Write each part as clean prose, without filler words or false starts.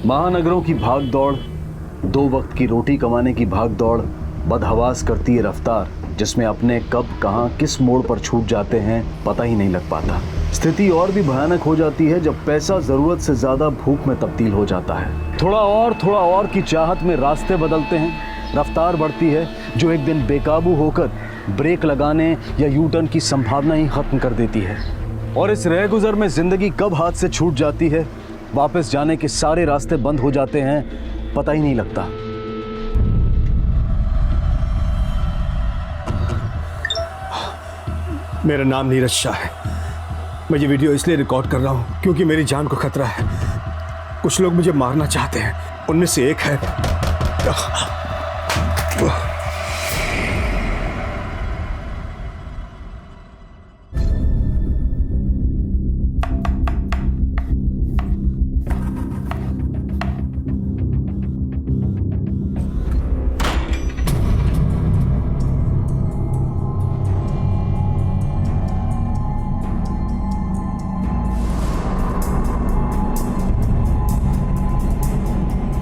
महानगरों की भाग दौड़, दो वक्त की रोटी कमाने की भाग दौड़ बदहवास करती है रफ्तार, जिसमें अपने कब कहां किस मोड़ पर छूट जाते हैं पता ही नहीं लग पाता। स्थिति और भी भयानक हो जाती है जब पैसा जरूरत से ज्यादा भूख में तब्दील हो जाता है। थोड़ा और की चाहत में रास्ते बदलते हैं, रफ्तार बढ़ती है जो एक दिन बेकाबू होकर ब्रेक लगाने या यू टर्न की संभावना ही खत्म कर देती है। और इस रह गुजर में जिंदगी कब हाथ से छूट जाती है, वापस जाने के सारे रास्ते बंद हो जाते हैं, पता ही नहीं लगता। मेरा नाम नीरज शाह है। मैं ये वीडियो इसलिए रिकॉर्ड कर रहा हूँ क्योंकि मेरी जान को खतरा है। कुछ लोग मुझे मारना चाहते हैं, उनमें से एक है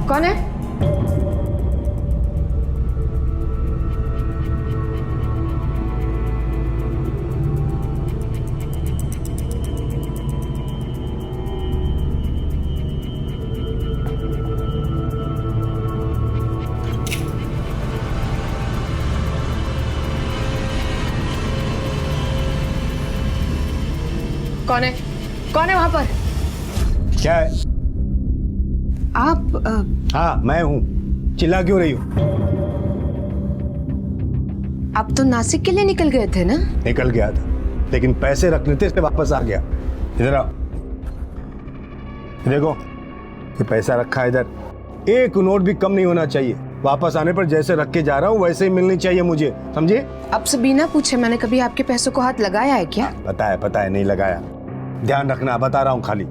कौन है? कौन है? कौन है वहां पर? क्या है? आप हाँ मैं हूँ, चिल्ला क्यों रही हो? आप तो नासिक के लिए निकल गए थे ना? निकल गया था, लेकिन पैसे रखने थे इसलिए वापस आ गया। इधर आओ, देखो ये पैसा रखा है इधर, एक नोट भी कम नहीं होना चाहिए। वापस आने पर जैसे रख के जा रहा हूँ वैसे ही मिलनी चाहिए मुझे, समझे? अब से बिना पूछे मैंने कभी आपके पैसों को हाथ लगाया है क्या? पता है नहीं लगाया। ध्यान रखना, बता रहा हूँ खाली।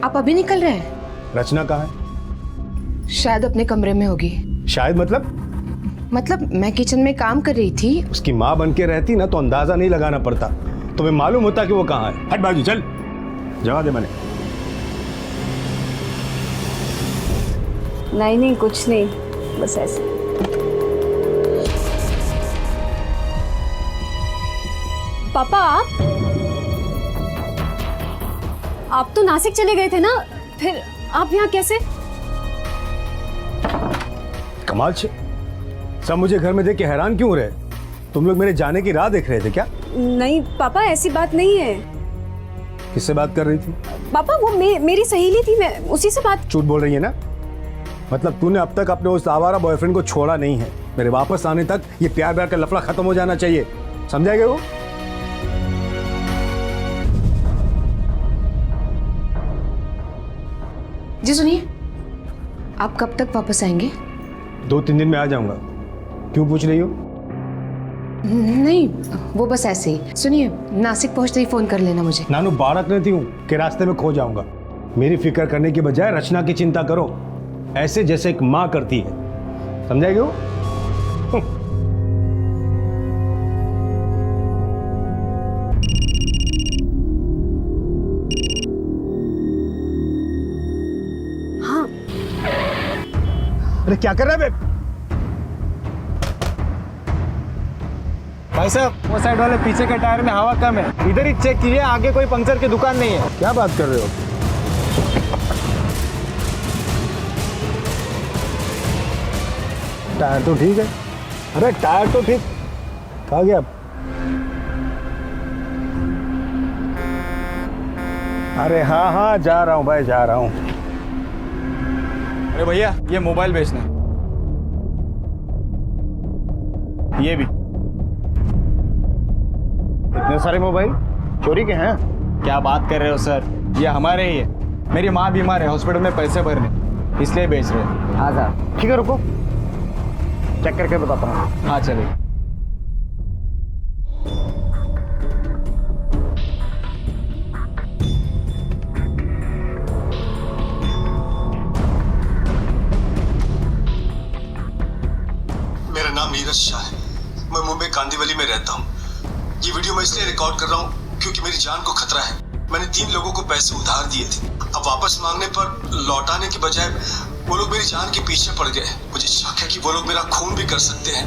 आप अभी निकल रहे हैं? रचना कहाँ है? शायद अपने कमरे में होगी। शायद मतलब मैं किचन में काम कर रही थी। उसकी माँ बन के रहती ना तो अंदाजा नहीं लगाना पड़ता, तुम्हें मालूम होता कि वो कहाँ है। हट बाजू चल, जवाब दे। मैंने नहीं कुछ नहीं, बस ऐसे। पापा आप तो नासिक चले गए थे ना, फिर आप यहाँ कैसे? कमाल से सब मुझे घर में देख के हैरान क्यों रहे? तुम लोग मेरे जाने की राह देख रहे थे क्या? नहीं पापा ऐसी बात नहीं है। किससे बात कर रही थी? पापा वो मेरी सहेली थी, मैं उसी से बात। झूठ बोल रही है ना? मतलब तूने अब तक अपने उस आवारा बॉयफ्रेंड को छोड़ा नहीं है। मेरे वापस आने तक ये प्यार का लफड़ा खत्म हो जाना चाहिए, समझा गया? वो जी सुनिए, आप कब तक वापस आएंगे? 2-3 दिन में आ जाऊंगा। क्यों पूछ रही हो? नहीं वो बस ऐसे ही। सुनिए, नासिक पहुंचते ही फोन कर लेना मुझे। नानू बारक रहती हूँ कि रास्ते में खो जाऊंगा। मेरी फिक्र करने की बजाय रचना की चिंता करो, ऐसे जैसे एक माँ करती है, समझाएगी? वो हाँ। अरे क्या कर रहा है बे? भाई साहब वो साइड वाले पीछे के टायर में हवा कम है, इधर ही चेक कीजिए, आगे कोई पंक्चर की दुकान नहीं है। क्या बात कर रहे हो? टायर तो ठीक है। अरे टायर तो ठीक, कहाँ गया? अरे हाँ जा रहा हूँ भाई, जा रहा हूँ। अरे भैया ये मोबाइल बेचना है, ये भी। इतने सारे मोबाइल चोरी के हैं? क्या बात कर रहे हो सर, ये हमारे ही है। मेरी माँ बीमार है, हॉस्पिटल में पैसे भरने, इसलिए बेच रहे हैं। हाँ सर। ठीक है रुको, चेक करके बताता हूँ। हाँ चलिए। मेरा नाम नीरज शाह है, मैं मुंबई कांदिवली में रहता हूँ। ये वीडियो मैं इसलिए रिकॉर्ड कर रहा हूँ क्योंकि मेरी जान को खतरा है। मैंने 3 लोगों को पैसे उधार दिए थे, अब अब वापस मांगने पर लौटाने की बजाय वो लोग मेरी जान के पीछे पड़ गए। मुझे शक है कि वो लोग मेरा खून भी कर सकते हैं।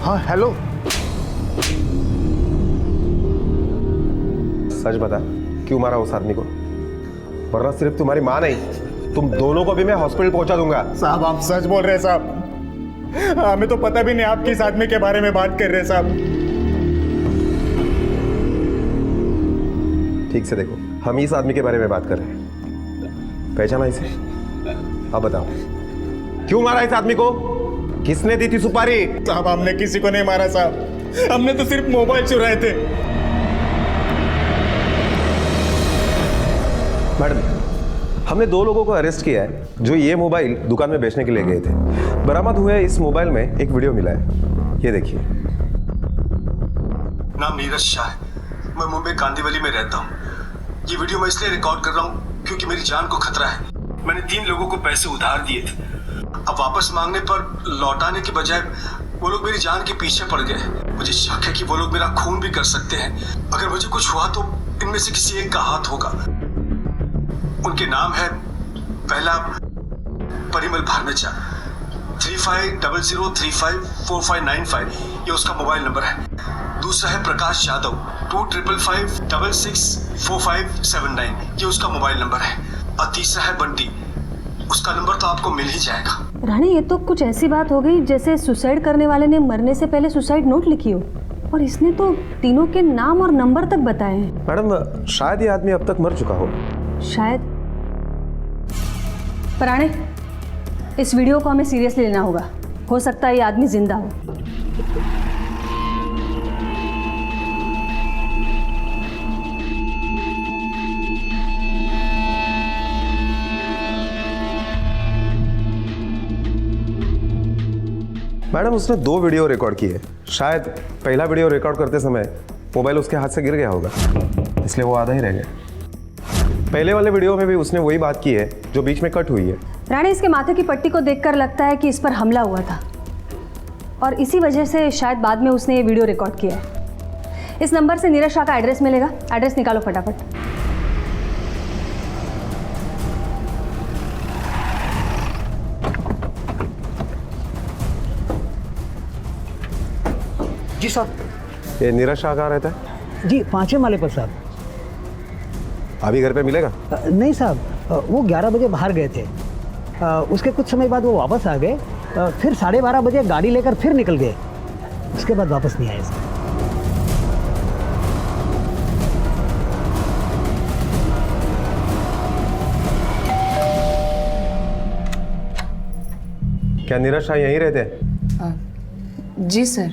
हाँ हेलो। सच बता, क्यों मारा उस आदमी को? वरना सिर्फ तुम्हारी माँ नहीं, तुम दोनों को भी मैं हॉस्पिटल पहुंचा दूंगा। साहब आप सच बोल रहे हैं साहब? हमें तो पता भी नहीं आप किस आदमी के बारे में बात कर रहे हैं साहब। ठीक से देखो, हम इस आदमी के बारे में बात कर रहे हैं। पहचाना इसे? अब बताओ, क्यों मारा इस आदमी को? किसने दी थी सुपारी? साहब हमने किसी को नहीं मारा साहब, हमने तो सिर्फ मोबाइल चुराए थे। मैडम, हमने 2 लोगों को अरेस्ट किया है जो ये मोबाइल दुकान में बेचने के लिए गए थे। बरामद हुए इस मोबाइल में एक वीडियो मिला है, ये देखिए। नाम नीरज शाह है, मैं मुंबई कांदीवली में रहता हूँ। ये वीडियो मैं इसलिए रिकॉर्ड कर रहा हूँ क्योंकि मेरी जान को खतरा है। मैंने 3 लोगों को पैसे उधार दिए थे। अब वापस मांगने पर लौटाने की बजाय वो लोग मेरी जान के पीछे पड़ गए। मुझे शक है कि वो लोग मेरा खून भी कर सकते हैं। अगर मुझे कुछ हुआ तो इनमें से किसी एक का हाथ होगा। उनके नाम है, पहला परिमल भारमेचा, 3500354595, ये उसका मोबाइल नंबर है। दूसरा है प्रकाश यादव, 2555464579, ये उसका मोबाइल नंबर है। और तीसरा है बंटी, उसका नंबर तो आपको मिल ही जाएगा। रानी, ये तो कुछ ऐसी बात हो गई जैसे सुसाइड करने वाले ने मरने से पहले सुसाइड नोट लिखी हो, और इसने तो तीनों के नाम और नंबर तक बताए हैं। मैडम, शायद ये आदमी अब तक मर चुका हो। शायद। पराणे, इस वीडियो को हमें सीरियसली लेना होगा। हो सकता है ये आदमी जिंदा हो। मैडम, उसने 2 वीडियो रिकॉर्ड किए। शायद पहला वीडियो रिकॉर्ड करते समय मोबाइल उसके हाथ से गिर गया होगा, इसलिए वो आधा ही रह गया। पहले वाले वीडियो में भी उसने वही बात की है जो बीच में कट हुई है। रानी, इसके माथे की पट्टी को देखकर लगता है कि इस पर हमला हुआ था, और इसी वजह से शायद बाद में उसने ये वीडियो रिकॉर्ड किया है। इस नंबर से नीरज शाह का एड्रेस मिलेगा। एड्रेस निकालो फटाफट। जी साहब। ये नीरज शाह कहाँ रहता है? जी 5वें माले पर साहब। अभी घर पे मिलेगा? नहीं साहब, वो 11 बजे बाहर गए थे। उसके कुछ समय बाद वो वापस आ गए। फिर 12:30 बजे गाड़ी लेकर फिर निकल गए। उसके बाद वापस नहीं आए साहब। क्या नीरज शाह यहीं रहते हैं? जी सर।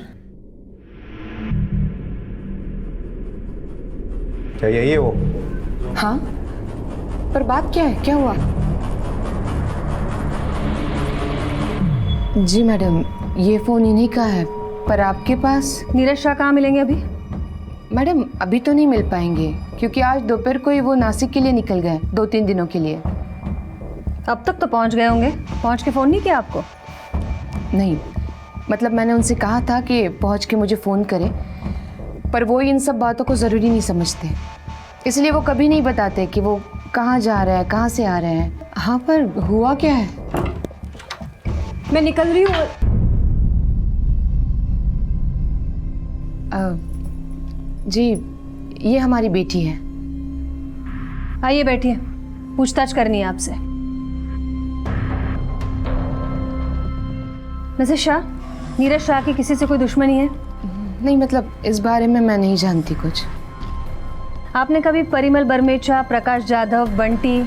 क्या यही है वो? हाँ, पर बात क्या है? क्या हुआ? जी मैडम, ये फ़ोन इन्हीं का है, पर आपके पास? नीरज शाह कहाँ मिलेंगे अभी? मैडम अभी तो नहीं मिल पाएंगे क्योंकि आज दोपहर को ही वो नासिक के लिए निकल गए, 2-3 दिनों के लिए। अब तक तो पहुँच गए होंगे। पहुँच के फ़ोन नहीं किया आपको? नहीं, मतलब मैंने उनसे कहा था कि पहुँच के मुझे फ़ोन करें, पर वो इन सब बातों को ज़रूरी नहीं समझते, इसलिए वो कभी नहीं बताते कि वो कहाँ जा रहे हैं, कहाँ से आ रहे हैं। हाँ, पर हुआ क्या है? मैं निकल रही हूँ। जी, ये हमारी बेटी है। आइए बैठिए, पूछताछ करनी है आपसे। मिसेस शाह, नीरज शाह की किसी से कोई दुश्मनी है? नहीं, मतलब इस बारे में मैं नहीं जानती कुछ। आपने कभी परिमल बरमेचा, प्रकाश जाधव, बंटी,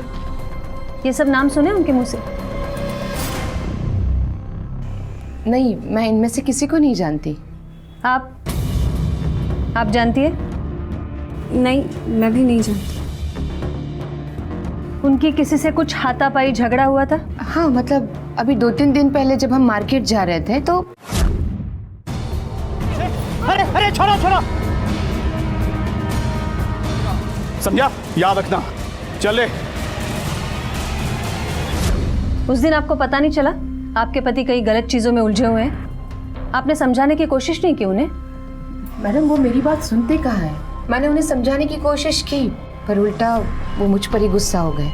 ये सब नाम सुने उनके मुंह से? नहीं, मैं इनमें से किसी को नहीं जानती। आप जानती है? नहीं, मैं भी नहीं जानती। उनकी किसी से कुछ हाथापाई झगड़ा हुआ था? हाँ, मतलब अभी 2-3 दिन पहले जब हम मार्केट जा रहे थे तो। अरे अरे छोड़ो छोड़ो, समझा? याद रखना। चले। उस दिन आपको पता नहीं चला आपके पति कई गलत चीजों में उलझे हुए हैं? आपने समझाने की कोशिश नहीं की उन्हें? मैडम वो मेरी बात सुनते कहाँ है? मैंने उन्हें समझाने की कोशिश की पर उल्टा वो मुझ पर ही गुस्सा हो गए।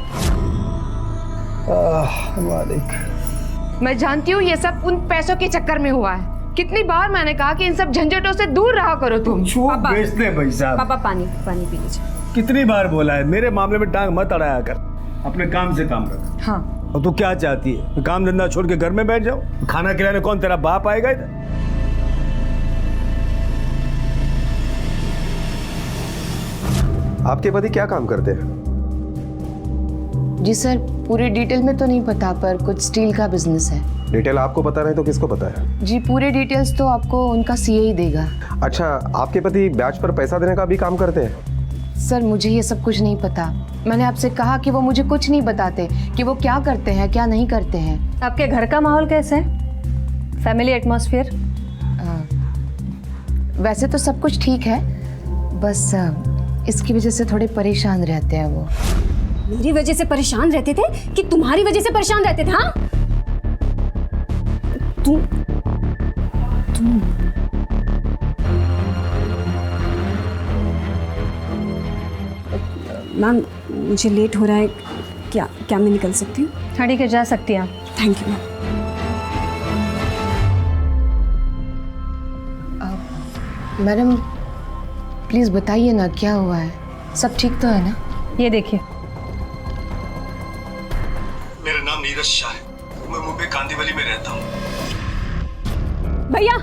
मालिक, मैं जानती हूँ ये सब उन पैसों के चक्कर में हुआ है। कितनी बार मैंने कहा कि इन सब झंझटों से दूर रहा करो तुम। वो बेचते हैं भाई साहब। पापा पानी पानी पी लीजिए। कितनी बार बोला है मेरे मामले में टांग मत अड़ाया कर, अपने काम से काम रख। हाँ और तू क्या चाहती है, काम धंधा छोड़ के घर में बैठ जाओ? खाना खिलाने कौन तेरा बाप आएगा इधर? आपके पति क्या काम करते हैं? जी सर, पूरी डिटेल में तो नहीं पता पर कुछ स्टील का बिजनेस है। डिटेल आपको पता नहीं तो किसको पता है? जी पूरे डिटेल्स तो आपको उनका सीए ही देगा। अच्छा, आपके पति ब्याज पर पैसा देने का भी काम करते हैं? सर मुझे ये सब कुछ नहीं पता। मैंने आपसे कहा कि वो मुझे कुछ नहीं बताते कि वो क्या करते हैं क्या नहीं करते हैं। आपके घर का माहौल कैसा है? Family atmosphere? वैसे तो सब कुछ ठीक है, बस इसकी वजह से थोड़े परेशान रहते हैं वो। मेरी वजह से परेशान रहते थे कि तुम्हारी वजह से परेशान रहते थे? हाँ तुम मैम मुझे लेट हो रहा है, क्या मैं निकल सकती हूँ? हाँ ठीक है, जा सकती हैं आप। Thank you ma'am. Madam please बताइए ना क्या हुआ है, सब ठीक तो है ना? ये देखिए। मेरा नाम नीरज शाह है, मैं मुंबई कांदीवली में रहता हूँ। भैया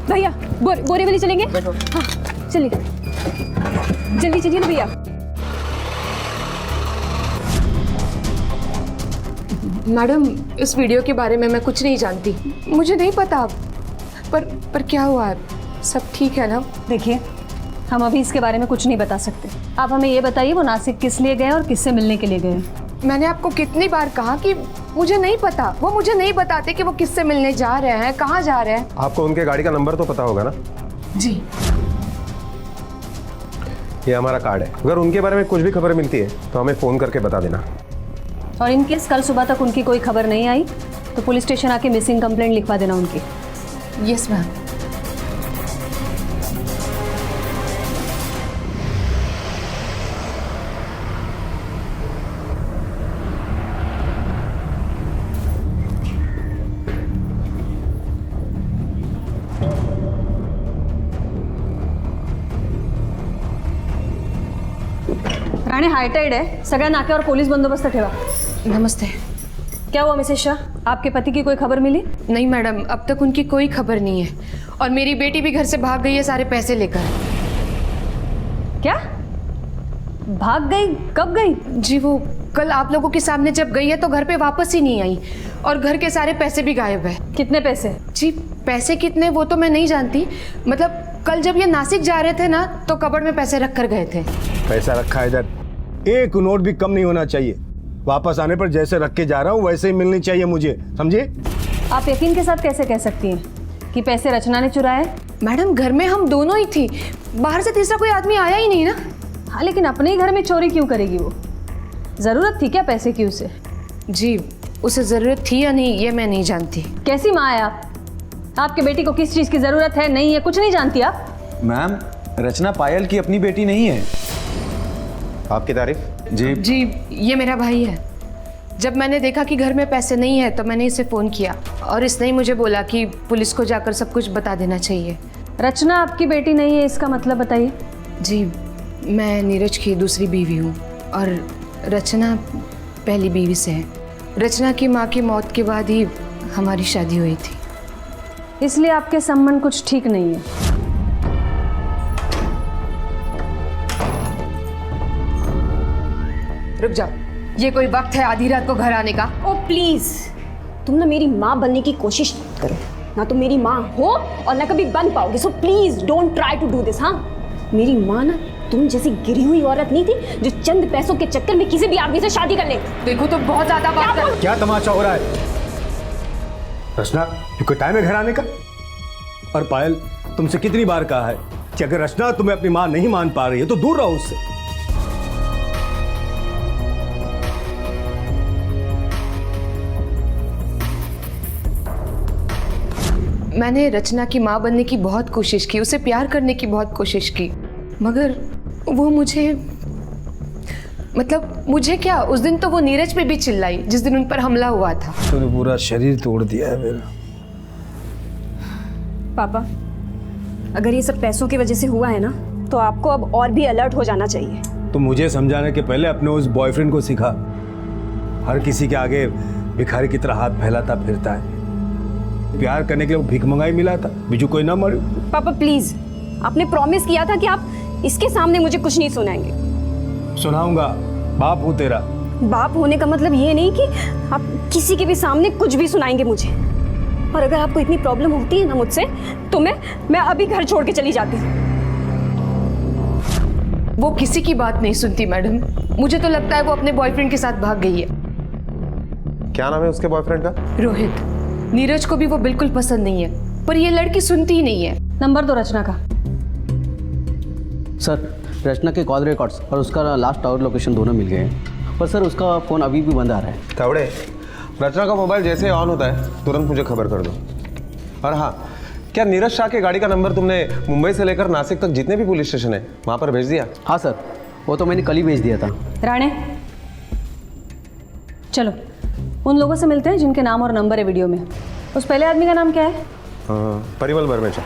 भैया बोरीवली चलेंगे? हाँ चलिए, जल्दी चलिए ना भैया। मैडम इस वीडियो के बारे में मैं कुछ नहीं जानती, मुझे नहीं पता। पर क्या हुआ है, सब ठीक है ना? देखिए, हम अभी इसके बारे में कुछ नहीं बता सकते। आप हमें ये बताइए वो नासिक किस लिए गए और किससे मिलने के लिए गए? मैंने आपको कितनी बार कहा कि मुझे नहीं पता। वो मुझे नहीं बताते कि वो किससे मिलने जा रहे हैं, कहाँ जा रहे हैं। आपको उनके गाड़ी का नंबर तो पता होगा ना? जी ये हमारा कार्ड है, अगर उनके बारे में कुछ भी खबर मिलती है तो हमें फ़ोन करके बता देना। और इन केस कल सुबह तक उनकी कोई खबर नहीं आई तो पुलिस स्टेशन आके मिसिंग कंप्लेंट लिखवा देना उनकी। Yes ma'am. राणे हायटाईड आहे, सगळ्या नाक्यावर पोलीस बंदोबस्त ठेवा। नमस्ते। क्या हुआ मिसेस शाह, आपके पति की कोई खबर मिली? नहीं मैडम, अब तक उनकी कोई खबर नहीं है और मेरी बेटी भी घर से भाग गई है सारे पैसे लेकर। क्या भाग गई? कब गई? जी वो कल आप लोगों के सामने जब गई है तो घर पे वापस ही नहीं आई और घर के सारे पैसे भी गायब है। कितने पैसे? जी पैसे कितने वो तो मैं नहीं जानती, मतलब कल जब ये नासिक जा रहे थे ना तो कबर्ड में पैसे रख कर गए थे। पैसा रखा इधर, एक नोट भी कम नहीं होना चाहिए। वापस आने पर जैसे रख के जा रहा हूँ वैसे ही मिलनी चाहिए मुझे, समझे? आप यकीन के साथ कैसे कह सकती हैं कि पैसे रचना ने चुराए? मैडम घर में हम दोनों ही थी, बाहर से तीसरा कोई आदमी आया ही नहीं ना। हाँ लेकिन अपने ही घर में चोरी क्यों करेगी वो? ज़रूरत थी क्या पैसे की उसे? जी उसे ज़रूरत थी या नहीं ये मैं नहीं जानती। कैसी माँ है आप? आपके बेटी को किस चीज़ की ज़रूरत है नहीं है कुछ नहीं जानती आप? मैम रचना पायल की अपनी बेटी नहीं है। आपकी तारीफ? जी ये मेरा भाई है। जब मैंने देखा कि घर में पैसे नहीं है तो मैंने इसे फ़ोन किया और इसने ही मुझे बोला कि पुलिस को जाकर सब कुछ बता देना चाहिए। रचना आपकी बेटी नहीं है इसका मतलब बताइए। जी मैं नीरज की दूसरी बीवी हूँ और रचना पहली बीवी से है। रचना की माँ की मौत के बाद ही हमारी शादी हुई थी। इसलिए आपके संबंध कुछ ठीक नहीं है। रुक जाओ, ये कोई वक्त है आधी रात को घर आने का? ओ प्लीज, तुम ना मेरी माँ बनने की कोशिश मत करो। ना तुम मेरी माँ हो और ना कभी बन पाओगे। So please don't try to do this. हाँ मेरी माँ ना तुम जैसी गिरी हुई औरत नहीं थी जो चंद पैसों के चक्कर में किसी भी आदमी से शादी कर ले। देखो तो बहुत ज्यादा बात कर। क्या तमाशा हो रहा है? रचना कोई टाइम है घर आने का? और पायल तुमसे कितनी बार कहा है कि अगर रचना तुम्हें अपनी माँ नहीं मान पा रही है तो दूर रहो उससे। मैंने रचना की माँ बनने की बहुत कोशिश की, उसे प्यार करने की बहुत कोशिश की, मगर वो मुझे, मतलब मुझे क्या, उस दिन तो वो नीरज पे भी चिल्लाई जिस दिन उन पर हमला हुआ था। तूने पूरा शरीर तोड़ दिया है मेरा। पापा, अगर ये सब पैसों की वजह से हुआ है ना, तो आपको अब और भी अलर्ट हो जाना चाहिए। तो मुझे समझाने के पहले अपने उस बॉयफ्रेंड को सिखा। हर किसी के आगे भिखारी की तरह हाथ फैलाता फिरता है। प्यार करने के लिए वो भीख मंगाई मिला था, बिजू कोई ना मरे। पापा प्लीज, आपने प्रॉमिस किया था कि आप इसके सामने मुझे कुछ नहीं सुनाएंगे। सुनाऊंगा, बाप हूँ तेरा। बाप होने का मतलब ये नहीं कि आप किसी के भी सामने कुछ भी सुनाएंगे मुझे। और अगर आपको इतनी प्रॉब्लम होती है ना मुझसे, तो मैं अभी घर छोड़ के चली जाती हूँ। वो किसी की बात नहीं सुनती मैडम, मुझे तो लगता है वो अपने बॉयफ्रेंड के साथ भाग गई है। क्या नाम है उसके बॉयफ्रेंड का? रोहित। नीरज को भी वो बिल्कुल पसंद नहीं है, पर ये लड़की सुनती ही नहीं है। नंबर दो रचना का। सर, रचना के कॉल रिकॉर्ड्स और उसका लास्ट आवर लोकेशन दोनों मिल गए हैं, पर सर उसका फ़ोन अभी भी बंद आ रहा है। कवड़े, रचना का मोबाइल जैसे ऑन होता है तुरंत मुझे खबर कर दो। और हाँ, क्या नीरज शाह के गाड़ी का नंबर तुमने मुंबई से लेकर नासिक तक जितने भी पुलिस स्टेशन है वहाँ पर भेज दिया? हाँ सर, वो तो मैंने कल ही भेज दिया था। राणे, चलो उन लोगों से मिलते हैं जिनके नाम और नंबर है वीडियो में। उस पहले आदमी का नाम क्या है? परिमल बर्मेचा।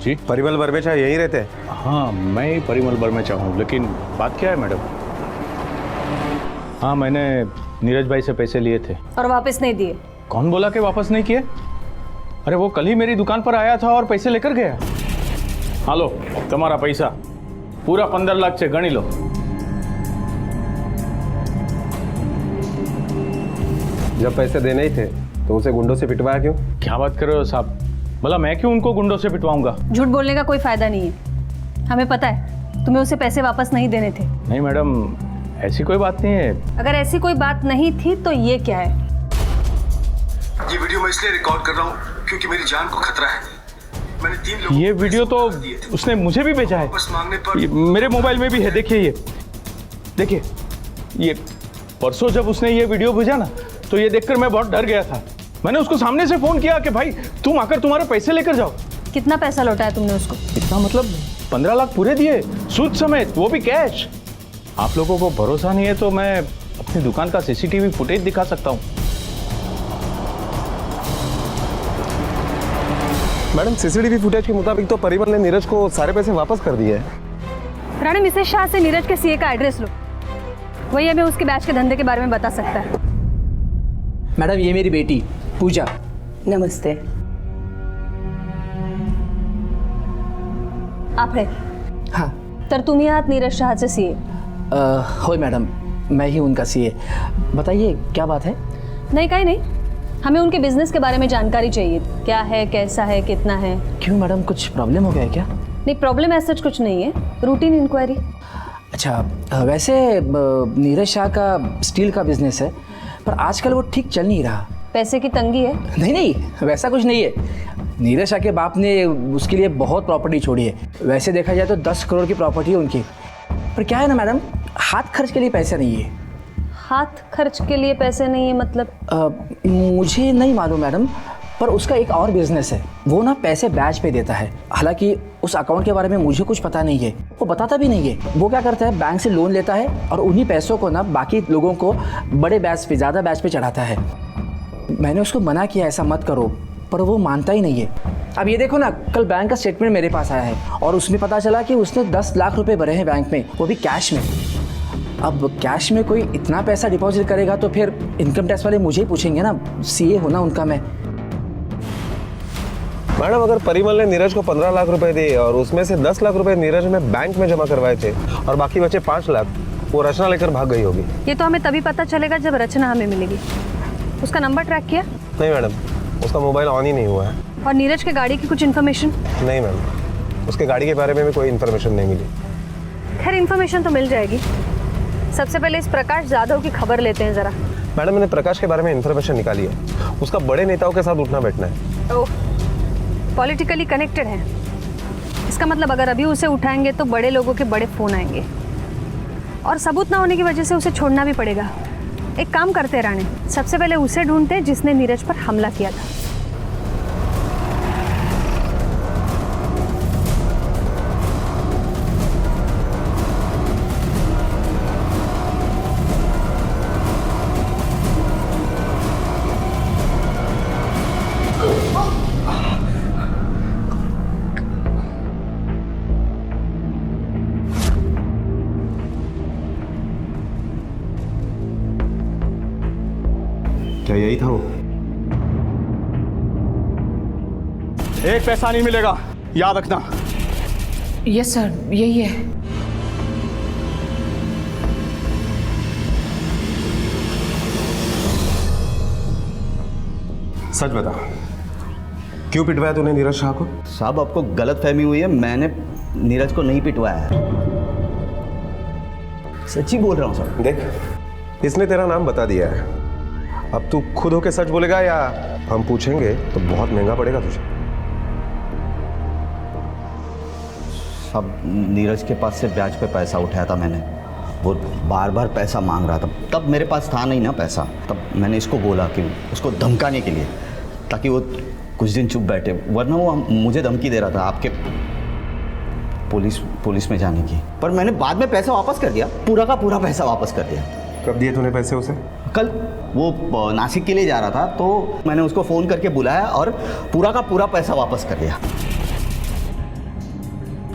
जी, परिमल बर्मेचा यहीं रहते हैं? हाँ, मैं ही परिमल बर्मेचा हूँ, लेकिन बात क्या है मैडम? हाँ, मैंने नीरज भाई से पैसे लिए थे। और वापस नहीं दिए? कौन बोला कि वापस नहीं किए? अरे वो कल ही मेरी दुकान पर आया था और पैसे लेकर गया। हालो, तुम्हारा पैसा पूरा 15 लाख से गणी लो। जब पैसे देने ही थे तो उसे गुंडों से पिटवाया क्यों? क्या बात कर रहे हो साहब? भला मैं क्यों उनको गुंडों से पिटवाऊंगा? झूठ बोलने का कोई फायदा नहीं है, हमें पता है तुम्हें उसे पैसे वापस नहीं देने थे। नहीं मैडम, ऐसी कोई बात नहीं है। अगर ऐसी कोई बात नहीं थी तो ये क्या है? ये वीडियो मैं इसलिए रिकॉर्ड कर रहा हूँ क्योंकि मेरी जान को खतरा है। मैंने 3 लोगों ये को वीडियो तो पैसे दिए थे। उसने मुझे भी भेजा है। वापस मांगने पर मेरे मोबाइल में भी है, देखिए ये देखिए। ये परसों जब उसने ये वीडियो भेजा ना, तो ये देखकर मैं बहुत डर गया था। मैंने उसको सामने से फोन किया कि भाई तुम आकर तुम्हारे पैसे लेकर जाओ। कितना पैसा लौटाया तुमने उसको? इतना मतलब 15 लाख पूरे दिए, सूद समेत, वो भी कैश। आप लोगों को भरोसा नहीं है तो मैं अपनी दुकान का सीसीटीवी फुटेज दिखा सकता हूँ। मैडम, सीसीटीवी फुटेज के मुताबिक तो परिमल ने नीरज को सारे पैसे वापस कर दिए हैं। राणे, मिसेस शाह से नीरज के सीए का एड्रेस लो, वही हमें उसके बैच के धंधे के बारे में बता सकता है। मैडम, ये मेरी बेटी पूजा। नमस्ते। आप है? हाँ। तर तुम्ही आहात नीरज शहाचे सीए? होय मॅडम, मैं ही उनका सीए। बताइए क्या बात है? नहीं, कहीं नहीं, हमें उनके बिजनेस के बारे में जानकारी चाहिए। क्या है, कैसा है, कितना है? क्यों मैडम, कुछ प्रॉब्लम हो गया है क्या? नहीं, प्रॉब्लम ऐसा कुछ नहीं है, रूटीन इंक्वायरी। अच्छा, वैसे नीरज शाह का स्टील का बिजनेस है, पर आजकल वो ठीक चल नहीं रहा। पैसे की तंगी है? नहीं नहीं, वैसा कुछ नहीं है। नीरज शाह के बाप ने उसके लिए बहुत प्रॉपर्टी छोड़ी है। वैसे देखा जाए तो 10 करोड़ की प्रॉपर्टी है उनकी, पर क्या है ना मैडम, हाथ खर्च के लिए पैसे नहीं है। हाथ खर्च के लिए पैसे नहीं है मतलब? मुझे नहीं मालूम मैडम, पर उसका एक और बिजनेस है, वो ना पैसे बैच पे देता है। हालांकि उस अकाउंट के बारे में मुझे कुछ पता नहीं है, वो बताता भी नहीं है। वो क्या करता है, बैंक से लोन लेता है और उन्हीं पैसों को ना बाकी लोगों को बड़े बैच पे, ज़्यादा बैच पे चढ़ाता है। मैंने उसको मना किया ऐसा मत करो, पर वो मानता ही नहीं है। अब ये देखो ना, कल बैंक का स्टेटमेंट मेरे पास आया है और उसमें पता चला कि उसने 10 लाख रुपए भरे हैं बैंक में, वो भी कैश में। अब कैश में कोई इतना पैसा डिपॉजिट करेगा तो फिर इनकम टैक्स वाले मुझे ही पूछेंगे ना, सीए होना उनका मैं। मैडम, अगर परिमल ने नीरज को 15 लाख रुपए दिए और उसमें से 10 लाख रुपए नीरज ने बैंक में जमा करवाए थे और बाकी बचे 5 लाख, वो रचना लेकर भाग गई होगी। ये तो हमें तभी पता चलेगा जब रचना हमें मिलेगी। उसका नंबर ट्रैक किया? नहीं मैडम, उसका मोबाइल ऑन ही नहीं हुआ है। और नीरज के गाड़ी की कुछ इन्फॉर्मेशन? नहीं मैम, उसके गाड़ी के बारे में भी कोई इन्फॉर्मेशन नहीं मिली। खैर, इन्फॉर्मेशन तो मिल जाएगी। सबसे पहले इस प्रकाश जाधव की खबर लेते हैं जरा। मैडम, मैंने प्रकाश के बारे में इन्फॉर्मेशन निकाली है। उसका बड़े नेताओं के साथ उठना बैठना है। ओह, पॉलिटिकली कनेक्टेड है। इस इसका मतलब अगर अभी उसे उठाएंगे तो बड़े लोगों के बड़े फ़ोन आएंगे और सबूत ना होने की वजह से उसे छोड़ना भी पड़ेगा। एक काम करते राणे, सबसे पहले उसे ढूंढते जिसने नीरज पर हमला किया था। क्या यही था वो? एक पैसा नहीं मिलेगा, याद रखना। यस सर, यही है। सच बता, क्यों पिटवाया तूने नीरज शाह को? साहब आपको गलत फहमी हुई है, मैंने नीरज को नहीं पिटवाया है, सच्ची बोल रहा हूँ सर। देख, इसने तेरा नाम बता दिया है, अब तू खुद होके सच बोलेगा या हम पूछेंगे तो बहुत महंगा पड़ेगा तुझे। अब नीरज के पास से ब्याज पे पैसा उठाया था मैंने, वो बार बार पैसा मांग रहा था, तब मेरे पास था नहीं ना पैसा, तब मैंने इसको बोला कि उसको धमकाने के लिए, ताकि वो कुछ दिन चुप बैठे, वरना वो मुझे धमकी दे रहा था आपके पुलिस में जाने की। पर मैंने बाद में पैसा वापस कर दिया, पूरा का पूरा पैसा वापस कर दिया। कब दिए तूने पैसे उसे? कल वो नासिक के लिए जा रहा था तो मैंने उसको फ़ोन करके बुलाया और पूरा का पूरा पैसा वापस कर दिया।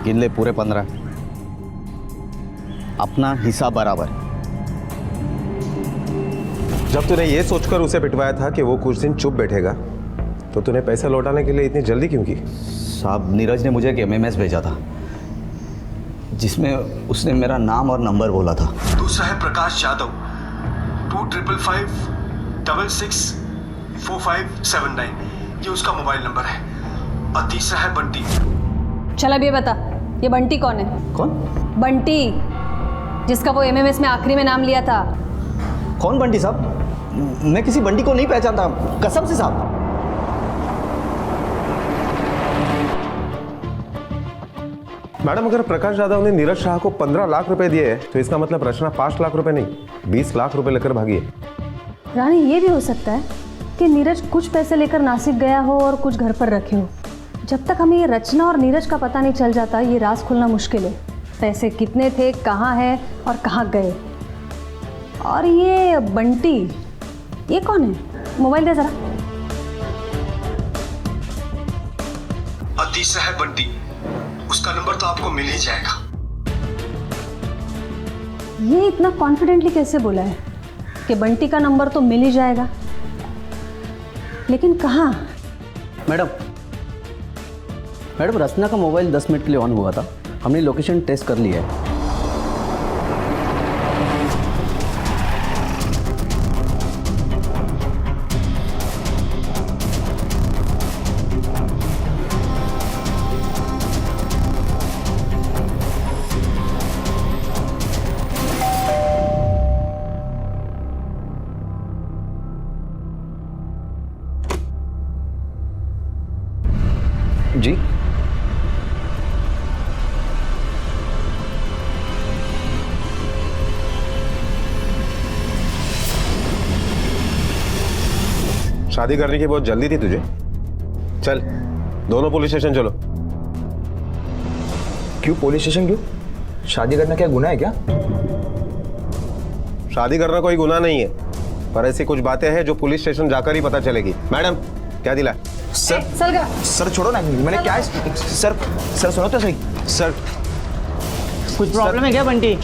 गिन ले, पूरे 15, अपना हिस्सा बराबर। जब तूने ये सोचकर उसे पिटवाया था कि वो कुछ दिन चुप बैठेगा, तो तूने पैसा लौटाने के लिए इतनी जल्दी क्यों की? साहब, नीरज ने मुझे एक MMS भेजा था जिसमें उसने मेरा नाम और नंबर बोला था। दूसरा है प्रकाश यादव, 2555664579, ये उसका मोबाइल नंबर है। और तीसरा है बंटी। चल अब ये बता, ये बंटी कौन है? कौन? बंटी, जिसका वो MMS में आखिरी में नाम लिया था। कौन बंटी साहब? मैं किसी बंटी को नहीं पहचानता, कसम से साहब। मैडम, अगर प्रकाश यादव ने नीरज शाह को 15 लाख रुपए दिए तो इसका मतलब रचना 5 लाख रुपए नहीं 20 लाख रुपए लेकर भागी है। रानी, ये भी हो सकता है कि नीरज कुछ पैसे लेकर नासिक गया हो और कुछ घर पर रखे हो। जब तक हमें ये रचना और नीरज का पता नहीं चल जाता, ये राज खुलना मुश्किल है। पैसे कितने थे, कहाँ है और कहाँ गए। और ये बंटी, ये कौन है? मोबाइल दे जरा। और तीसरा है बंटी, उसका नंबर तो आपको मिल ही जाएगा। ये इतना कॉन्फिडेंटली कैसे बोला है कि बंटी का नंबर तो मिल ही जाएगा, लेकिन कहाँ? मैडम, रचना का मोबाइल 10 मिनट के लिए ऑन हुआ था, हमने लोकेशन टेस्ट कर लिया है। जी, शादी करने की बहुत जल्दी थी तुझे। चल, दोनों पुलिस स्टेशन चलो। क्यों पुलिस स्टेशन क्यों? शादी करना क्या गुनाह है क्या? शादी करना कोई गुनाह नहीं है, पर ऐसी कुछ बातें हैं जो पुलिस स्टेशन जाकर ही पता चलेगी। मैडम, क्या दिला? सर छोड़ो ना, मैंने क्या? सर सुनो तो सही। सर कुछ प्रॉब्लम है क्या बंटी?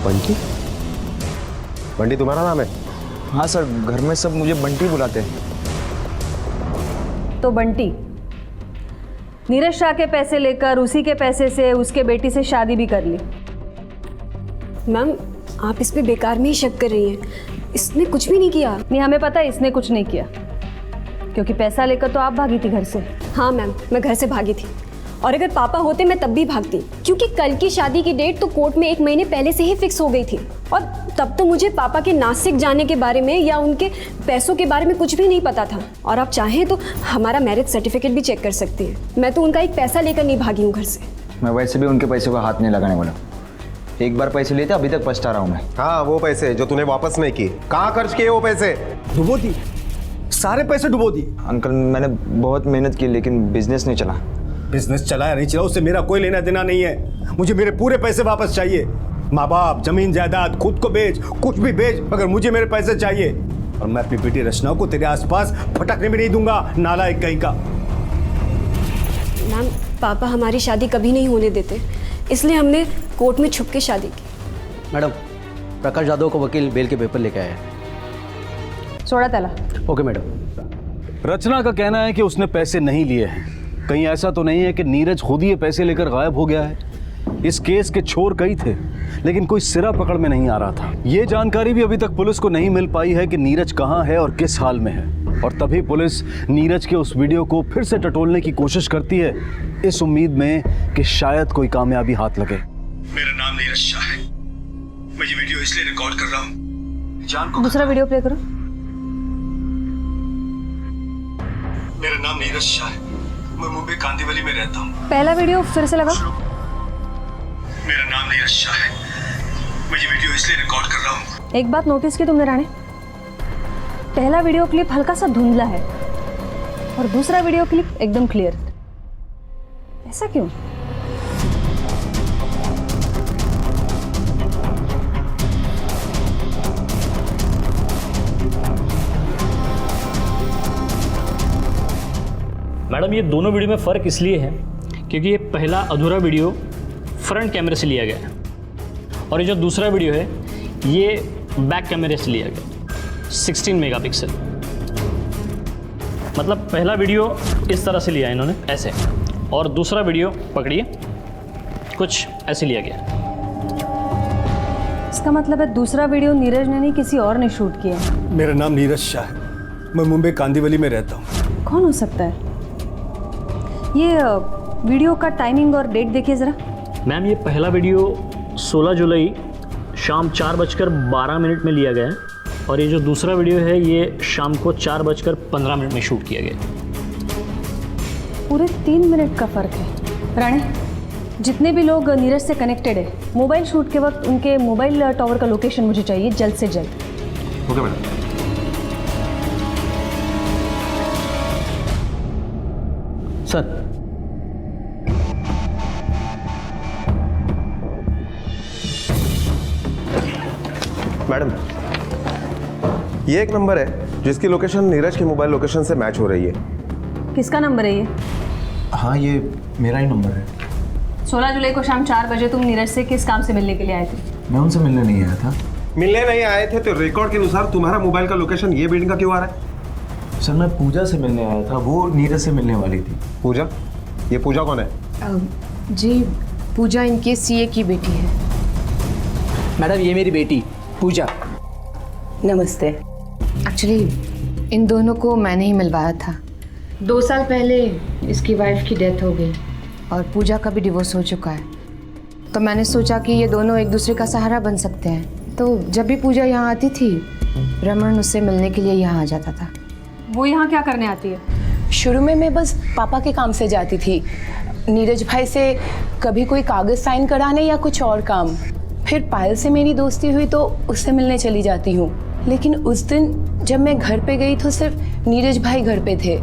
बंटी? बंटी तुम्हारा नाम है? हाँ सर, घर में सब मुझे बंटी बुलाते हैं। तो बंटी नीरज शाह के पैसे लेकर उसी के पैसे से उसके बेटी से शादी भी कर ली। मैम, आप इस पे बेकार में ही शक कर रही हैं, इसने कुछ भी नहीं किया। नहीं, हमें पता है इसने कुछ नहीं किया, क्योंकि पैसा लेकर तो आप भागी थी घर से। हाँ मैम, मैं घर से भागी थी और अगर पापा होते मैं तब भी भागती, क्योंकि कल की शादी की डेट तो कोर्ट में 1 महीने पहले से ही फिक्स हो गई थी। और तब तो मुझे पापा के नासिक जाने के बारे में या उनके पैसों के बारे में कुछ भी नहीं पता था। और आप चाहें तो हमारा मैरिज सर्टिफिकेट भी चेक कर सकती हैं। मैं तो उनका एक पैसा लेकर नहीं भागी हूँ घर से। मैं वैसे भी उनके पैसे को हाथ नहीं लगाने वाला। एक बार पैसे लेते अभी तक पछता रहा हूँ मैं। हाँ, वो पैसे जो तूने वापस नहीं किए, कहाँ खर्च किए वो पैसे? डुबो दी, सारे पैसे डुबो दिए। अंकल मैंने बहुत मेहनत की लेकिन बिजनेस नहीं चला। बिजनेस चला या नहीं चला उससे मेरा कोई लेना देना नहीं है। मुझे मेरे पूरे पैसे वापस चाहिए। माँ बाप, जमीन जायदाद, खुद को बेच, कुछ भी बेच, मगर मुझे मेरे पैसे चाहिए। और मैं अपनी बेटी रचना को तेरे आसपास फटकने भी नहीं दूंगा, नालायक कहीं का। मैम, पापा हमारी शादी कभी नहीं होने देते, इसलिए हमने कोर्ट में छुप के शादी की। मैडम, प्रकाश यादव को वकील बेल के पेपर लेके आया है। सोडा त्याला। Okay madam. रचना का कहना है कि उसने पैसे नहीं लिए हैं। कहीं ऐसा तो नहीं है कि नीरज खुद ही ये पैसे लेकर गायब हो गया है? इस केस के छोर कई थे, लेकिन कोई सिरा पकड़ में नहीं आ रहा था। ये जानकारी भी अभी तक पुलिस को नहीं मिल पाई है कि नीरज कहाँ है और किस हाल में है। और तभी पुलिस नीरज के उस वीडियो को फिर से टटोलने की कोशिश करती है, इस उम्मीद में कि शायद कोई कामयाबी हाथ लगे। मेरा नाम नीरज शाह है। मैं ये वीडियो इसलिए रिकॉर्ड कर रहा हूँ, जान को। दूसरा वीडियो प्ले करो। मेरा नाम नीरज शाह है। मैं मुंबई कांदिवली में रहता हूँ। पहला वीडियो फिर से लगाओ। मेरा नाम नीरज शाह है। मैं ये वीडियो इसलिए रिकॉर्ड कर रहा हूँ। एक बात नोटिस की तुमने राणे, पहला वीडियो क्लिप हल्का सा धुंधला है और दूसरा वीडियो क्लिप एकदम क्लियर। ऐसा क्यों? मैडम, ये दोनों वीडियो में फ़र्क इसलिए है क्योंकि ये पहला अधूरा वीडियो फ्रंट कैमरे से लिया गया है और ये जो दूसरा वीडियो है ये बैक कैमरे से लिया गया 16 मेगापिक्सल। मतलब पहला वीडियो इस तरह से लिया इन्होंने ऐसे, और दूसरा वीडियो पकड़िए कुछ ऐसे लिया गया। इसका मतलब है दूसरा वीडियो नीरज ने नहीं किसी और ने शूट किया। मेरा नाम नीरज शाह है। मैं मुंबई कांदिवली में रहता हूँ। कौन हो सकता है? ये वीडियो का टाइमिंग और डेट देखिए ज़रा। मैम, ये पहला वीडियो 16 जुलाई शाम 4:12 में लिया गया है और ये जो दूसरा वीडियो है ये शाम को 4:15 में शूट किया गया। पूरे 3 मिनट का फ़र्क है। राणे, जितने भी लोग नीरज से कनेक्टेड है, मोबाइल शूट के वक्त उनके मोबाइल टावर का लोकेशन मुझे चाहिए जल्द से जल्द। Okay madam. सर, मैडम, ये एक नंबर है जिसकी लोकेशन नीरज के मोबाइल लोकेशन से मैच हो रही है। किसका नंबर है ये? हाँ, ये मेरा ही नंबर है। 16 जुलाई को शाम 4 बजे तुम नीरज से किस काम से मिलने के लिए आए थे? मैं उनसे मिलने नहीं आया था। मिलने नहीं आए थे तो रिकॉर्ड के अनुसार तुम्हारा मोबाइल का लोकेशन ये बिल्डिंग का क्यों आ रहा है? सर, मैं पूजा से मिलने आया था, वो नीरज से मिलने वाली थी। पूजा? ये पूजा कौन है? जी, पूजा इनके सीए की बेटी है। मैडम, ये मेरी बेटी पूजा। नमस्ते। एक्चुअली इन दोनों को मैंने ही मिलवाया था। 2 साल पहले इसकी वाइफ की डेथ हो गई और पूजा का भी डिवोर्स हो चुका है, तो मैंने सोचा कि ये दोनों एक दूसरे का सहारा बन सकते हैं। तो जब भी पूजा यहाँ आती थी, रमन उससे मिलने के लिए यहाँ आ जाता था। वो यहाँ क्या करने आती है? शुरू में मैं बस पापा के काम से जाती थी, नीरज भाई से कभी कोई कागज़ साइन कराने या कुछ और काम। फिर पायल से मेरी दोस्ती हुई तो उससे मिलने चली जाती हूँ। लेकिन उस दिन जब मैं घर पे गई तो सिर्फ नीरज भाई घर पे थे।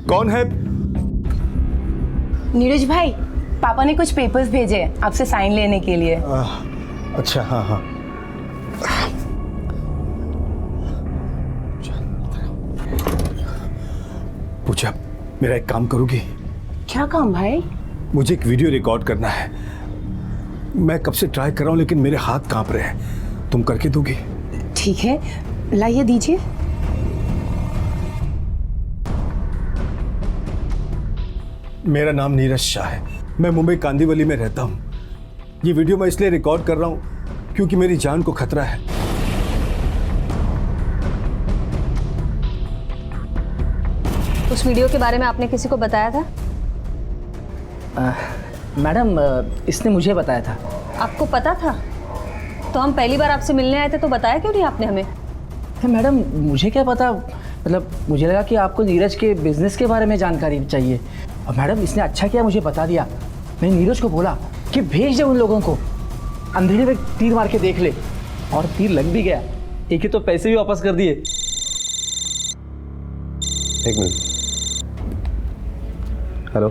कौन है? नीरज भाई, पापा ने कुछ पेपर्स भेजे आपसे साइन लेने के लिए। अच्छा, हाँ हाँ। पूजा, मेरा एक काम करोगी? क्या काम भाई? मुझे एक वीडियो रिकॉर्ड करना है। मैं कब से ट्राई कर रहा हूँ लेकिन मेरे हाथ कांप रहे हैं। तुम करके दोगी? ठीक है, लाइए दीजिए। मेरा नाम नीरज शाह है। मैं मुंबई कांदिवली में रहता हूँ। ये वीडियो मैं इसलिए रिकॉर्ड कर रहा हूँ क्योंकि मेरी जान को खतरा है। उस वीडियो के बारे में आपने किसी को बताया था? मैडम इसने मुझे बताया था। आपको पता था? तो हम पहली बार आपसे मिलने आए थे तो बताया क्यों नहीं आपने हमें? मैडम मुझे क्या पता, मतलब मुझे लगा कि आपको नीरज के बिजनेस के बारे में जानकारी चाहिए। और मैडम इसने अच्छा किया मुझे बता दिया। मैंने नीरज को बोला कि भेज दे उन लोगों को, अंधेरे में तीर मार के देख ले, और तीर लग भी गया। एक ही तो पैसे भी वापस कर दिए। एक मिनट। हेलो,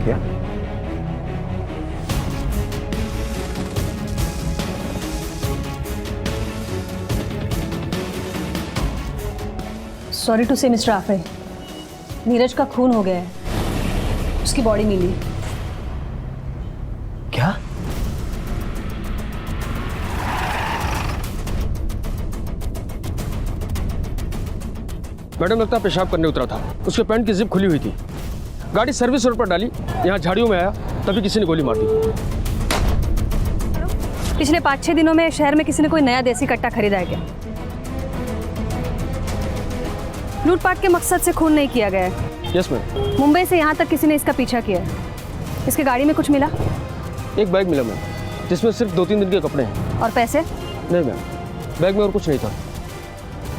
क्या? सॉरी टू से मिस्टर आफे, नीरज का खून हो गया है, उसकी बॉडी मिली। क्या? मैडम लगता है पेशाब करने उतरा था, उसके पैंट की जिप खुली हुई थी। गाड़ी सर्विस रोड पर डाली, यहाँ झाड़ियों में आया, तभी किसी ने गोली मार दी। पिछले 5-6 दिनों में शहर में किसी ने कोई नया देसी कट्टा खरीदा है क्या? लूटपाट के मकसद से खून नहीं किया गया है। Yes ma'am. मुंबई से यहाँ तक किसी ने इसका पीछा किया है। इसकी गाड़ी में कुछ मिला? एक बैग मिला मैम, जिसमें सिर्फ 2-3 दिन के कपड़े हैं। और पैसे? नहीं मैम, बैग में और कुछ नहीं था।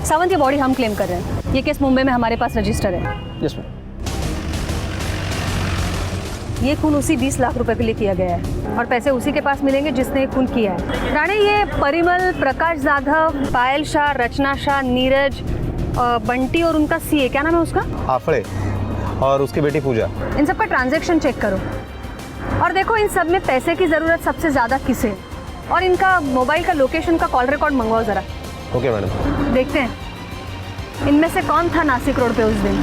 सावंत, ये बॉडी हम क्लेम कर रहे हैं। ये केस मुंबई में हमारे पास रजिस्टर है। Yes ma'am. ये खून उसी 20 लाख रुपए के लिए किया गया है, और पैसे उसी के पास मिलेंगे जिसने ये खून किया है। राणे, ये परिमल, प्रकाश जाधव, पायल शाह, रचना शाह, नीरज, बंटी और उनका सीए, क्या नाम है उसका? आफड़े, और उसकी बेटी पूजा। इन सब का ट्रांजैक्शन चेक करो और देखो इन सब में पैसे की ज़रूरत सबसे ज़्यादा किसे है, और इनका मोबाइल का लोकेशन का कॉल रिकॉर्ड मंगवाओ ज़रा। Okay madam. देखते हैं इनमें से कौन था नासिक रोड पे उस दिन।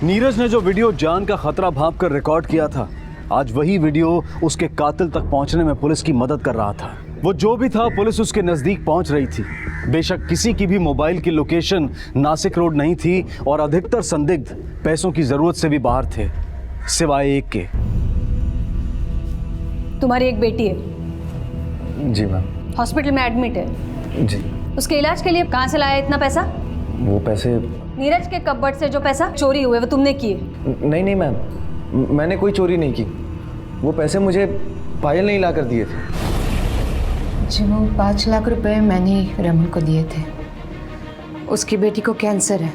नीरज ने जो वीडियो जान का खतरा भांप कर रिकॉर्ड किया था, आज वही वीडियो उसके कातिल तक पहुंचने में पुलिस की मदद कर रहा था। वो जो भी था, पुलिस उसके नजदीक पहुंच रही थी। बेशक किसी की भी मोबाइल की लोकेशन नासिक रोड नहीं थी, और अधिकतर संदिग्ध पैसों की जरूरत से भी बाहर थे, सिवाय एक के। तुम्हारी एक बेटी है? जी मैम। हॉस्पिटल में एडमिट है? जी। उसके इलाज के लिए कहाँ से लाया इतना पैसा? वो पैसे नीरज के कपबोर्ड से जो पैसा चोरी हुए वो तुमने किए? नहीं नहीं मैम, मैंने कोई चोरी नहीं की। वो पैसे मुझे पायल ने ला कर दिए थे। जी, वो 5 लाख रुपए मैंने रमन को दिए थे। उसकी बेटी को कैंसर है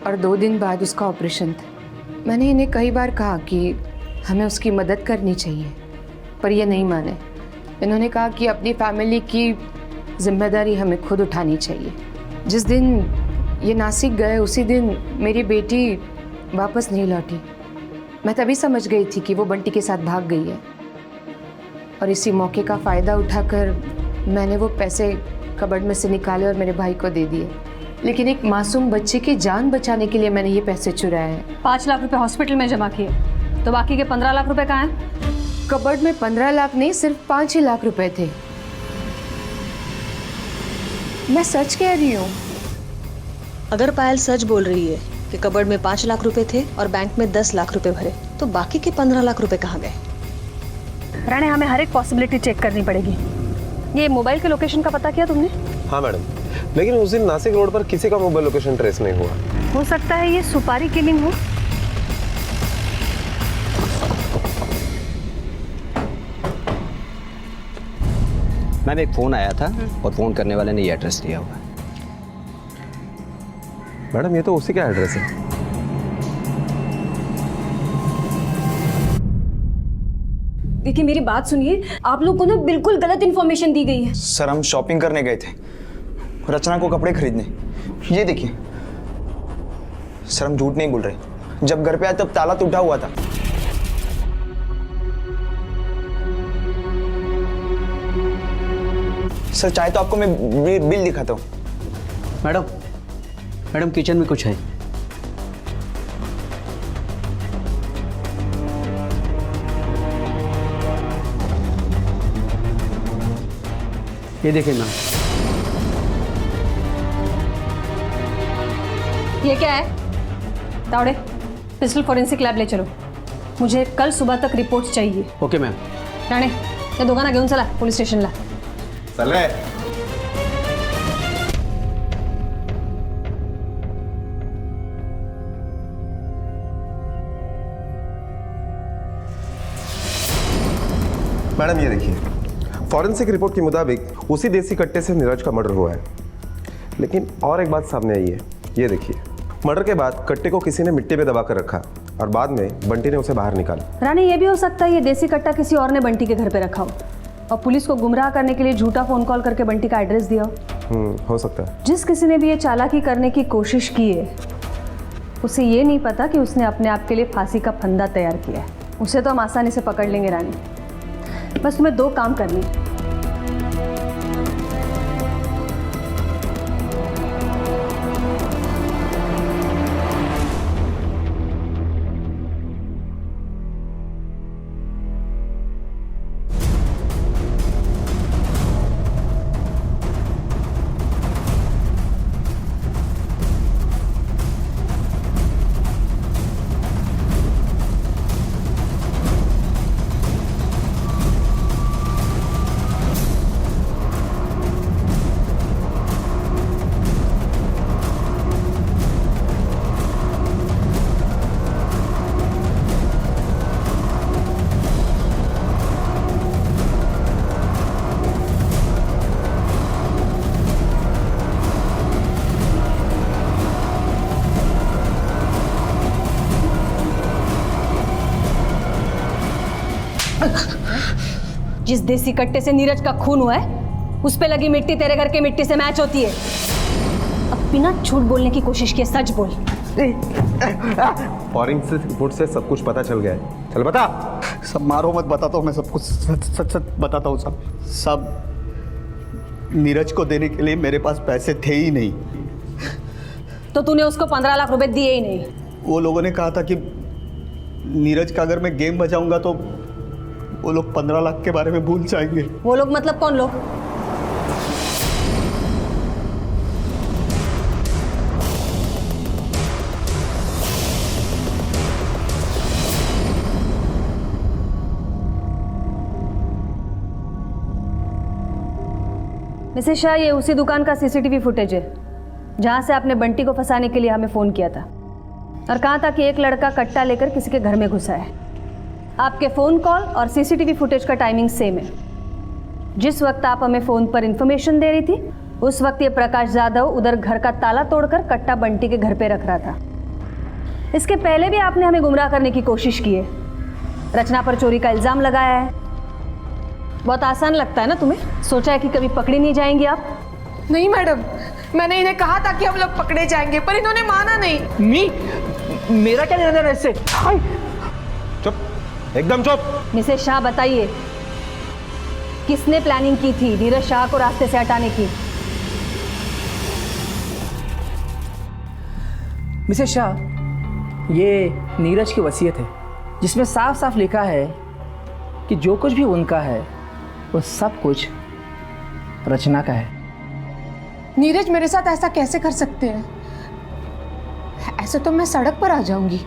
और 2 दिन बाद उसका ऑपरेशन था। मैंने इन्हें कई बार कहा कि हमें उसकी मदद करनी चाहिए, पर ये नहीं माने। इन्होंने कहा कि अपनी फैमिली की जिम्मेदारी हमें खुद उठानी चाहिए। जिस दिन ये नासिक गए उसी दिन मेरी बेटी वापस नहीं लौटी। मैं तभी समझ गई थी कि वो बंटी के साथ भाग गई है, और इसी मौके का फ़ायदा उठाकर मैंने वो पैसे कबर्ड में से निकाले और मेरे भाई को दे दिए। लेकिन एक मासूम बच्चे की जान बचाने के लिए मैंने ये पैसे चुराए हैं। 5 लाख रुपए हॉस्पिटल में जमा किए, तो बाकी के 15 लाख रुपए कहाँ हैं? कबर्ड में 15 लाख नहीं, सिर्फ 5 ही लाख रुपए थे। मैं सच कह रही हूँ। अगर पायल सच बोल रही है कि कबर्ड में 5 लाख रुपए थे और बैंक में 10 लाख रुपए भरे, तो बाकी के 15 लाख रुपए कहाँ गए? राणे, हमें हर एक पॉसिबिलिटी चेक करनी पड़ेगी। ये मोबाइल के लोकेशन का पता किया तुमने? हाँ मैडम, लेकिन उस दिन नासिक रोड पर किसी का मोबाइल लोकेशन ट्रेस नहीं हुआ। हो सकता है ये सुपारी किलिंग हो। मैम एक फ़ोन आया था और फ़ोन करने वाले ने ये एड्रेस दिया हुआ है। मैडम ये तो उसी का एड्रेस है। देखिए मेरी बात सुनिए, आप लोग को ना बिल्कुल गलत इन्फॉर्मेशन दी गई है। सर हम शॉपिंग करने गए थे, रचना को कपड़े खरीदने। ये देखिए सर, हम झूठ नहीं बोल रहे। जब घर पे आए तब ताला टूटा हुआ था। सर चाहे तो आपको मैं बिल दिखाता हूँ। मैडम किचन में कुछ है। ये देखिए मैम। ये क्या है? तावड़े, पिस्टल फॉरेंसिक लॅब ले चलो। मुझे कल सुबह तक रिपोर्ट चाहिए। Okay ma'am. राणे, या दोघांना घेऊन चला पोलीस स्टेशनला। चल रे। मैडम ये देखिए, फॉरेंसिक रिपोर्ट के मुताबिक उसी देसी कट्टे से नीरज का मर्डर हुआ है। लेकिन और एक बात सामने आई है, ये देखिए, मर्डर के बाद कट्टे को किसी ने मिट्टी में दबा कर रखा और बाद में बंटी ने उसे बाहर निकाला। रानी, ये भी हो सकता है ये देसी कट्टा किसी और ने बंटी के घर पे रखा हो और पुलिस को गुमराह करने के लिए झूठा फोन कॉल करके बंटी का एड्रेस दिया हो। हो सकता है। जिस किसी ने भी ये चालाकी करने की कोशिश की है, उसे ये नहीं पता कि उसने अपने आप के लिए फांसी का फंदा तैयार किया है। उसे तो हम आसानी से पकड़ लेंगे रानी, बस तुम्हें 2 काम करनी है। जिस देसी कट्टे से नीरज का खून हुआ है, उस पे लगी मिट्टी तेरे घर की मिट्टी से मैच होती है। अब बिना झूठ बोलने की कोशिश किए सच बोल। फॉरेंसिक रिपोर्ट से सब कुछ पता चल गया है, चल बता। सब मारो मत, बताता हूँ मैं सब कुछ, सच सच बताता हूँ सब। नीरज को देने के लिए मेरे पास पैसे थे ही नहीं। तो तूने उसको 15 लाख रुपए दिए ही नहीं? वो लोगों ने कहा था कि नीरज का अगर मैं गेम बजाऊंगा तो वो लोग 15 लाख के बारे में भूल जाएंगे। वो लोग मतलब कौन लोग? मिसेस शाह, ये उसी दुकान का सीसीटीवी फुटेज है जहां से आपने बंटी को फंसाने के लिए हमें फोन किया था और कहा था कि एक लड़का कट्टा लेकर किसी के घर में घुसा है। आपके फ़ोन कॉल और सीसीटीवी फुटेज का टाइमिंग सेम है। जिस वक्त आप हमें फ़ोन पर इंफॉर्मेशन दे रही थी, उस वक्त ये प्रकाश जाधव उधर घर का ताला तोड़कर कट्टा बंटी के घर पे रख रहा था। इसके पहले भी आपने हमें गुमराह करने की कोशिश की है, रचना पर चोरी का इल्ज़ाम लगाया है। बहुत आसान लगता है ना तुम्हें? सोचा है कि कभी पकड़ी नहीं जाएंगी आप? नहीं मैडम, मैंने इन्हें कहा था कि हम लोग पकड़े जाएंगे, पर इन्होंने माना नहीं। मेरा क्या लेना देना इससे? चुप, एकदम चुप। मिसेस शाह, बताइए किसने प्लानिंग की थी नीरज शाह को रास्ते से हटाने की? मिसेस शाह, ये नीरज की वसीयत है जिसमें साफ साफ लिखा है कि जो कुछ भी उनका है वो सब कुछ रचना का है। नीरज मेरे साथ ऐसा कैसे कर सकते हैं? ऐसे तो मैं सड़क पर आ जाऊंगी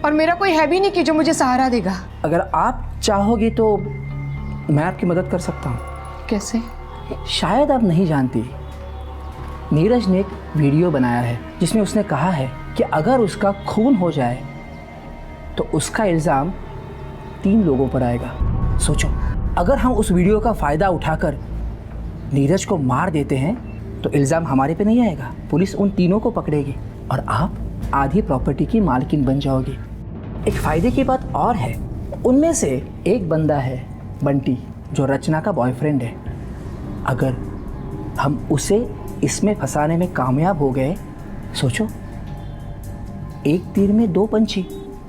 और मेरा कोई है भी नहीं कि जो मुझे सहारा देगा। अगर आप चाहोगी तो मैं आपकी मदद कर सकता हूँ। कैसे? शायद आप नहीं जानती, नीरज ने एक वीडियो बनाया है जिसमें उसने कहा है कि अगर उसका खून हो जाए तो उसका इल्ज़ाम 3 लोगों पर आएगा। सोचो, अगर हम उस वीडियो का फ़ायदा उठाकर नीरज को मार देते हैं तो इल्ज़ाम हमारे पे नहीं आएगा, पुलिस उन तीनों को पकड़ेगी और आप आधी प्रॉपर्टी की मालकिन बन जाओगी। एक फ़ायदे की बात और है, उनमें से एक बंदा है बंटी, जो रचना का बॉयफ्रेंड है। अगर हम उसे इसमें फंसाने में कामयाब हो गए, सोचो, एक तीर में 2 पंछी,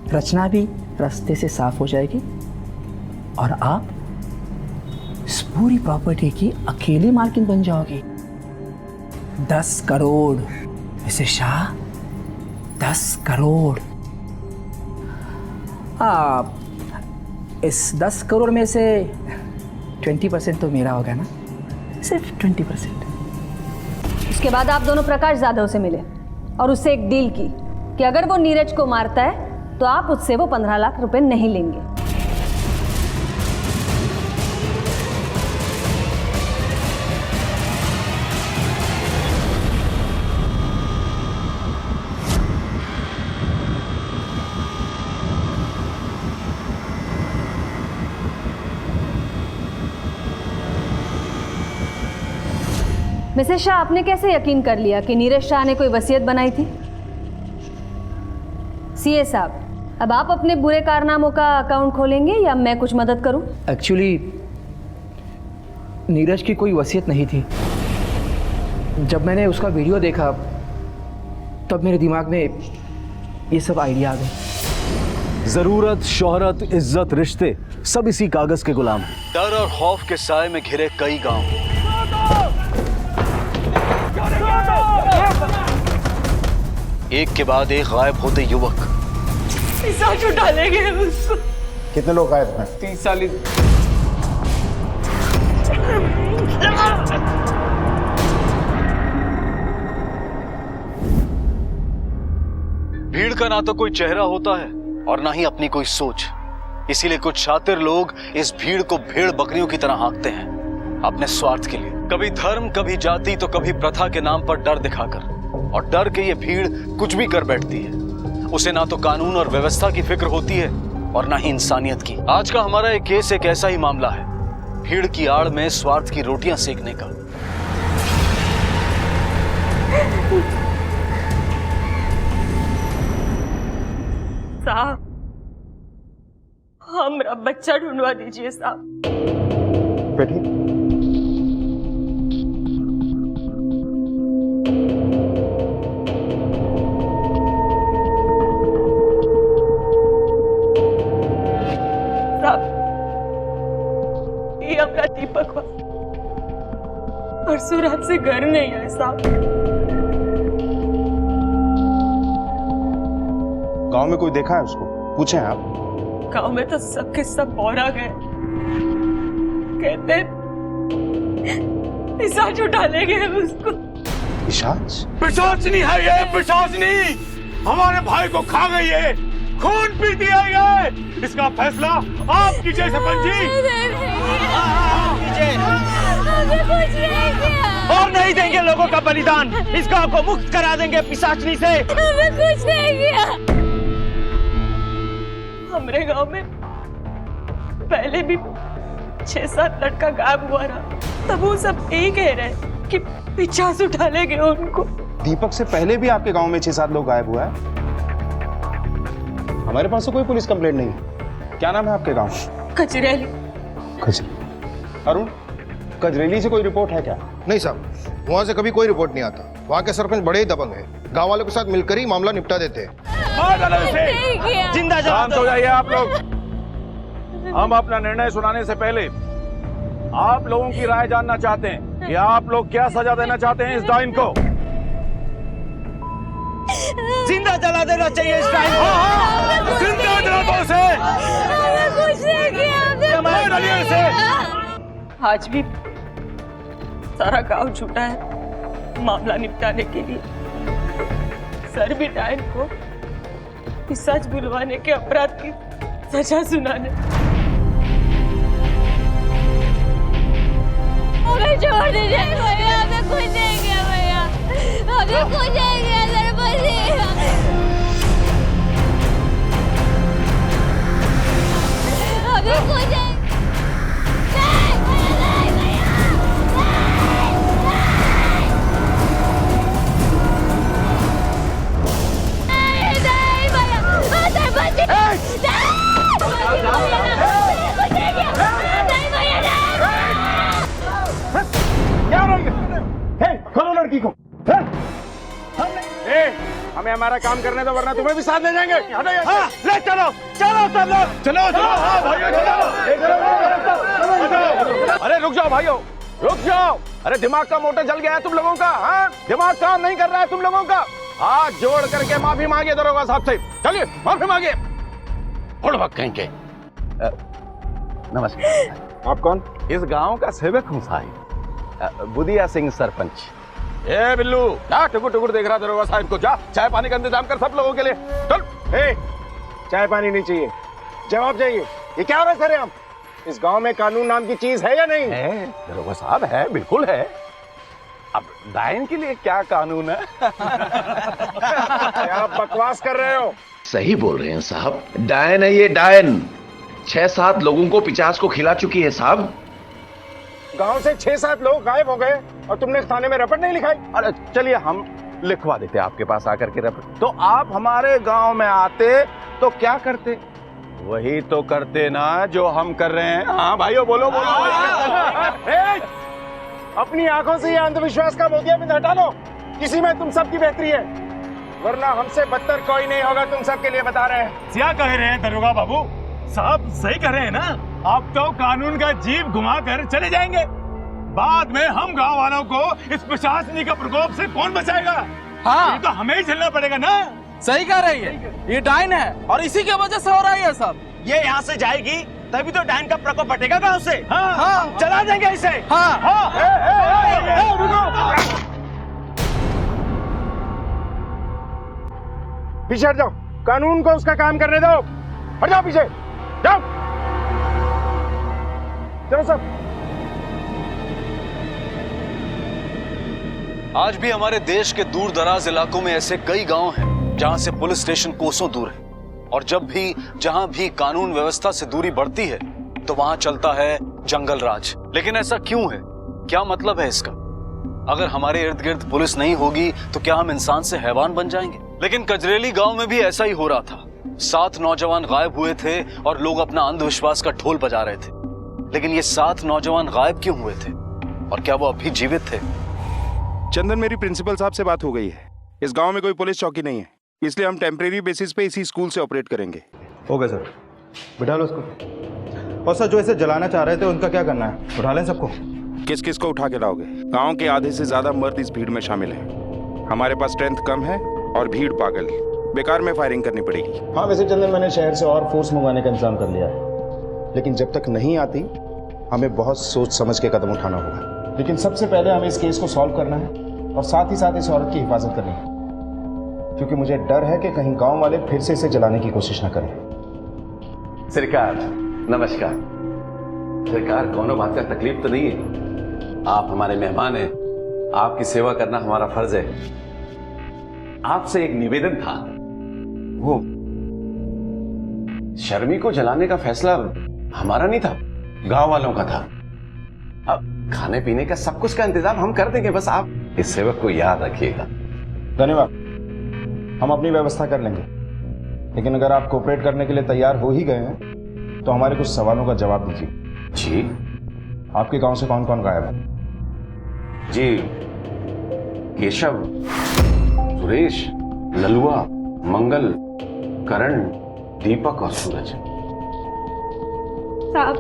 रचना भी रास्ते से साफ हो जाएगी और आप इस पूरी प्रॉपर्टी की अकेली मालकिन बन जाओगी। 10 करोड़ मिसेस शाह, 10 करोड़। आप इस 10 करोड़ में से 20% तो मेरा होगा ना, सिर्फ 20%। उसके बाद आप दोनों प्रकाश जाधव से मिले और उससे एक डील की कि अगर वो नीरज को मारता है तो आप उससे वो 15 लाख रुपए नहीं लेंगे। मिसेस शाह, आपने कैसे यकीन कर लिया कि नीरज शाह ने कोई वसीयत बनाई थी? सीए साहब, अब आप अपने बुरे कारनामों का अकाउंट खोलेंगे या मैं कुछ मदद करूं? एक्चुअली नीरज की कोई वसीयत नहीं थी। जब मैंने उसका वीडियो देखा तब मेरे दिमाग में ये सब आइडिया आ गए। जरूरत, शोहरत, इज्जत, रिश्ते सब इसी कागज के गुलाम हैं। डर और खौफ के साए में घिरे कई गांव, एक के बाद एक गायब होते युवक। डालेंगे उसको। कितने लोग गायब हैं? 30 साल। भीड़ का ना तो कोई चेहरा होता है और ना ही अपनी कोई सोच। इसीलिए कुछ शातिर लोग इस भीड़ को भेड़ बकरियों की तरह हाँकते हैं अपने स्वार्थ के लिए। कभी धर्म, कभी जाति, तो कभी प्रथा के नाम पर डर दिखाकर। और डर के ये भीड़ कुछ भी कर बैठती है। उसे ना तो कानून और व्यवस्था की फिक्र होती है और ना ही इंसानियत की। आज का हमारा एक केस एक ऐसा ही मामला है, भीड़ की आड़ में स्वार्थ की रोटियां सेकने का। साहब, हमारा बच्चा ढूंढवा दीजिए साहब। बैठिए। ये हमारा दीपक हुआ, परसों रात से घर नहीं है साहब। गांव में कोई देखा है उसको? पूछे हैं आप? गांव में तो सबके सब बौरा गए, कहते पिशाच उठा ले गए उसको। पिशाच? पिशाच नहीं है ये, पिशाच नहीं। हमारे भाई को खा गई है, खून पी दिया है। इसका फैसला आप कीजिए सरपंच जी। और नहीं देंगे लोगों का बलिदान, इस गांव को मुक्त करा देंगे पिशाचनी से। हमने कुछ नहीं किया। हमारे गांव में पहले भी 6-7 लड़का गायब हुआ रहा, तब वो सब यही कह रहे कि पिशाच उठा ले गए उनको। दीपक से पहले भी आपके गांव में 6-7 लोग गायब हुआ है। हमारे पास तो कोई पुलिस कंप्लेंट नहीं है। क्या नाम है आपके गांव? कचरेली। अरुण, कजरेली से कोई रिपोर्ट है क्या? नहीं साहब, वहाँ से कभी कोई रिपोर्ट नहीं आता। वहाँ के सरपंच बड़े ही दबंग हैं, गांव वालों के साथ मिलकर ही मामला निपटा देते हैं। जिंदा शांत हो जाइए आप लोग। हम अपना निर्णय सुनाने से पहले आप लोगों की राय जानना चाहते हैं कि आप लोग क्या सजा देना चाहते हैं इस डाइन को। जिंदा जला देना चाहिए इस डाइन को। जिंदा जला दो उसे। कुछ नहीं किया। आज भी सारा गांव छूटा है मामला निपटाने के लिए। सर भी डाइन को पिशाच बुलवाने के अपराध की सजा सुनाने। हमें छोड़ दीजिए भैया, हमें कुछ नहीं किया भैया, हमें कुछ नहीं किया सरपंच जी। हमें कुछ नहीं। खोलो लड़की को। हमें हमारा काम करने दो, वरना तुम्हें भी साथ ले जाएंगे। ले चलो चलो सब लोग, चलो चलो भाइयों चलो। अरे रुक जाओ भाइयों, रुक जाओ। अरे दिमाग का मोटर जल गया है तुम लोगों का। हाँ, दिमाग काम नहीं कर रहा है तुम लोगों का। हाथ जोड़ करके माफी मांगिए दरोगा साहब से। चलिए माफी मांगिए। कहेंगे। नमस्कार। आप कौन? इस गांव का सेवक हूँ साहिब, बुदिया सिंह सरपंच। ए बिल्लू, जा टुकुर टुकुर देख रहा दरोगा साहब को। जा चाय पानी का इंतजाम कर सब लोगों के लिए। चल। चाय पानी नहीं चाहिए, जवाब चाहिए। ये क्या हो रहा है सर? हम इस गांव में कानून नाम की चीज है या नहीं? है दरोगा साहब, है, बिल्कुल है। अब डायन के लिए क्या कानून है? आप बकवास कर रहे हो। सही बोल रहे हैं साहब, डायन है ये, डायन। 6-7 लोगों को पिशाच को खिला चुकी है साहब। गांव से 6-7 लोग गायब हो गए और तुमने थाने में रिपोर्ट नहीं लिखाई। अरे चलिए हम लिखवा देते आपके पास आकर के रिपोर्ट। तो आप हमारे गांव में आते तो क्या करते? वही तो करते ना जो हम कर रहे हैं। हाँ भाइयों बोलो बोलो। अपनी आंखों से ये अंधविश्वास का मोतियाबिंद हटा लो। किसी में तुम सबकी बेहतरी है, वरना हमसे बदतर कोई नहीं होगा। तुम सबके लिए बता रहे हैं। क्या कह रहे हैं दरोगा बाबू साहब? सही कह रहे हैं ना? आप तो कानून का जीप घुमा कर चले जाएंगे, बाद में हम गांव वालों को इस पिशाचनी का प्रकोप से कौन बचाएगा? हाँ, ये तो हमें ही झेलना पड़ेगा ना। सही कह रही है, ये डाइन है और इसी की वजह से हो रहा है सब। ये यहाँ से जाएगी तभी तो डाइन का प्रकोप हटेगा गांव से। हाँ, चला देंगे इसे। हाँ, पीछे हट जाओ, कानून को उसका काम करने दो। हट जाओ पीछे, जाओ। चलो सब। आज भी हमारे देश के दूर दराज इलाकों में ऐसे कई गांव हैं जहां से पुलिस स्टेशन कोसों दूर है, और जब भी जहां भी कानून व्यवस्था से दूरी बढ़ती है तो वहां चलता है जंगल राज। लेकिन ऐसा क्यों है? क्या मतलब है इसका? अगर हमारे इर्द गिर्द पुलिस नहीं होगी तो क्या हम इंसान से हैवान बन जाएंगे? लेकिन कजरेली गांव में भी ऐसा ही हो रहा था। 7 नौजवान गायब हुए थे और लोग अपना अंधविश्वास का ढोल बजा रहे थे। लेकिन ये 7 नौजवान गायब क्यों हुए थे और क्या वो अभी जीवित थे? चंदन, मेरी प्रिंसिपल साहब से बात हो गई है। इस गांव में कोई पुलिस चौकी नहीं है, इसलिए हम टेम्परेरी बेसिस पे इसी स्कूल से ऑपरेट करेंगे। हो गया सर, बिठा लो उसको। और सर जो इसे जलाना चाह रहे थे उनका क्या करना है? उठा लें सबको? किस किस को उठा के लाओगे? गांव के आधे से ज्यादा मर्द इस भीड़ में शामिल हैं। हमारे पास स्ट्रेंथ कम है और भीड़ पागल, बेकार में फायरिंग करनी पड़ेगी। हाँ वैसे चंदन, मैंने शहर से और फोर्स मंगवाने का इंतजाम कर लिया है, लेकिन जब तक नहीं आती हमें बहुत सोच समझ के कदम उठाना होगा। लेकिन सबसे पहले हमें इस केस को सॉल्व करना है और साथ ही साथ इस औरत की हिफाजत करनी है, क्योंकि मुझे डर है कि कहीं गांव वाले फिर से इसे जलाने की कोशिश न करें। सरकार नमस्कार। सरकार कोनो बात का तकलीफ तो नहीं है? आप हमारे मेहमान हैं, आपकी सेवा करना हमारा फर्ज है। आपसे एक निवेदन था, वो शर्मी को जलाने का फैसला हमारा नहीं था, गांव वालों का था। अब खाने पीने का सब कुछ का इंतजाम हम कर देंगे, बस आप इस सेवक को याद रखिएगा। धन्यवाद, हम अपनी व्यवस्था कर लेंगे। लेकिन अगर आप कोऑपरेट करने के लिए तैयार हो ही गए हैं तो हमारे कुछ सवालों का जवाब दीजिए। जी। आपके गांव से कौन कौन गायब है? जी, केशव, सुरेश, ललुआ, मंगल, करण, दीपक और सूरज। साहब,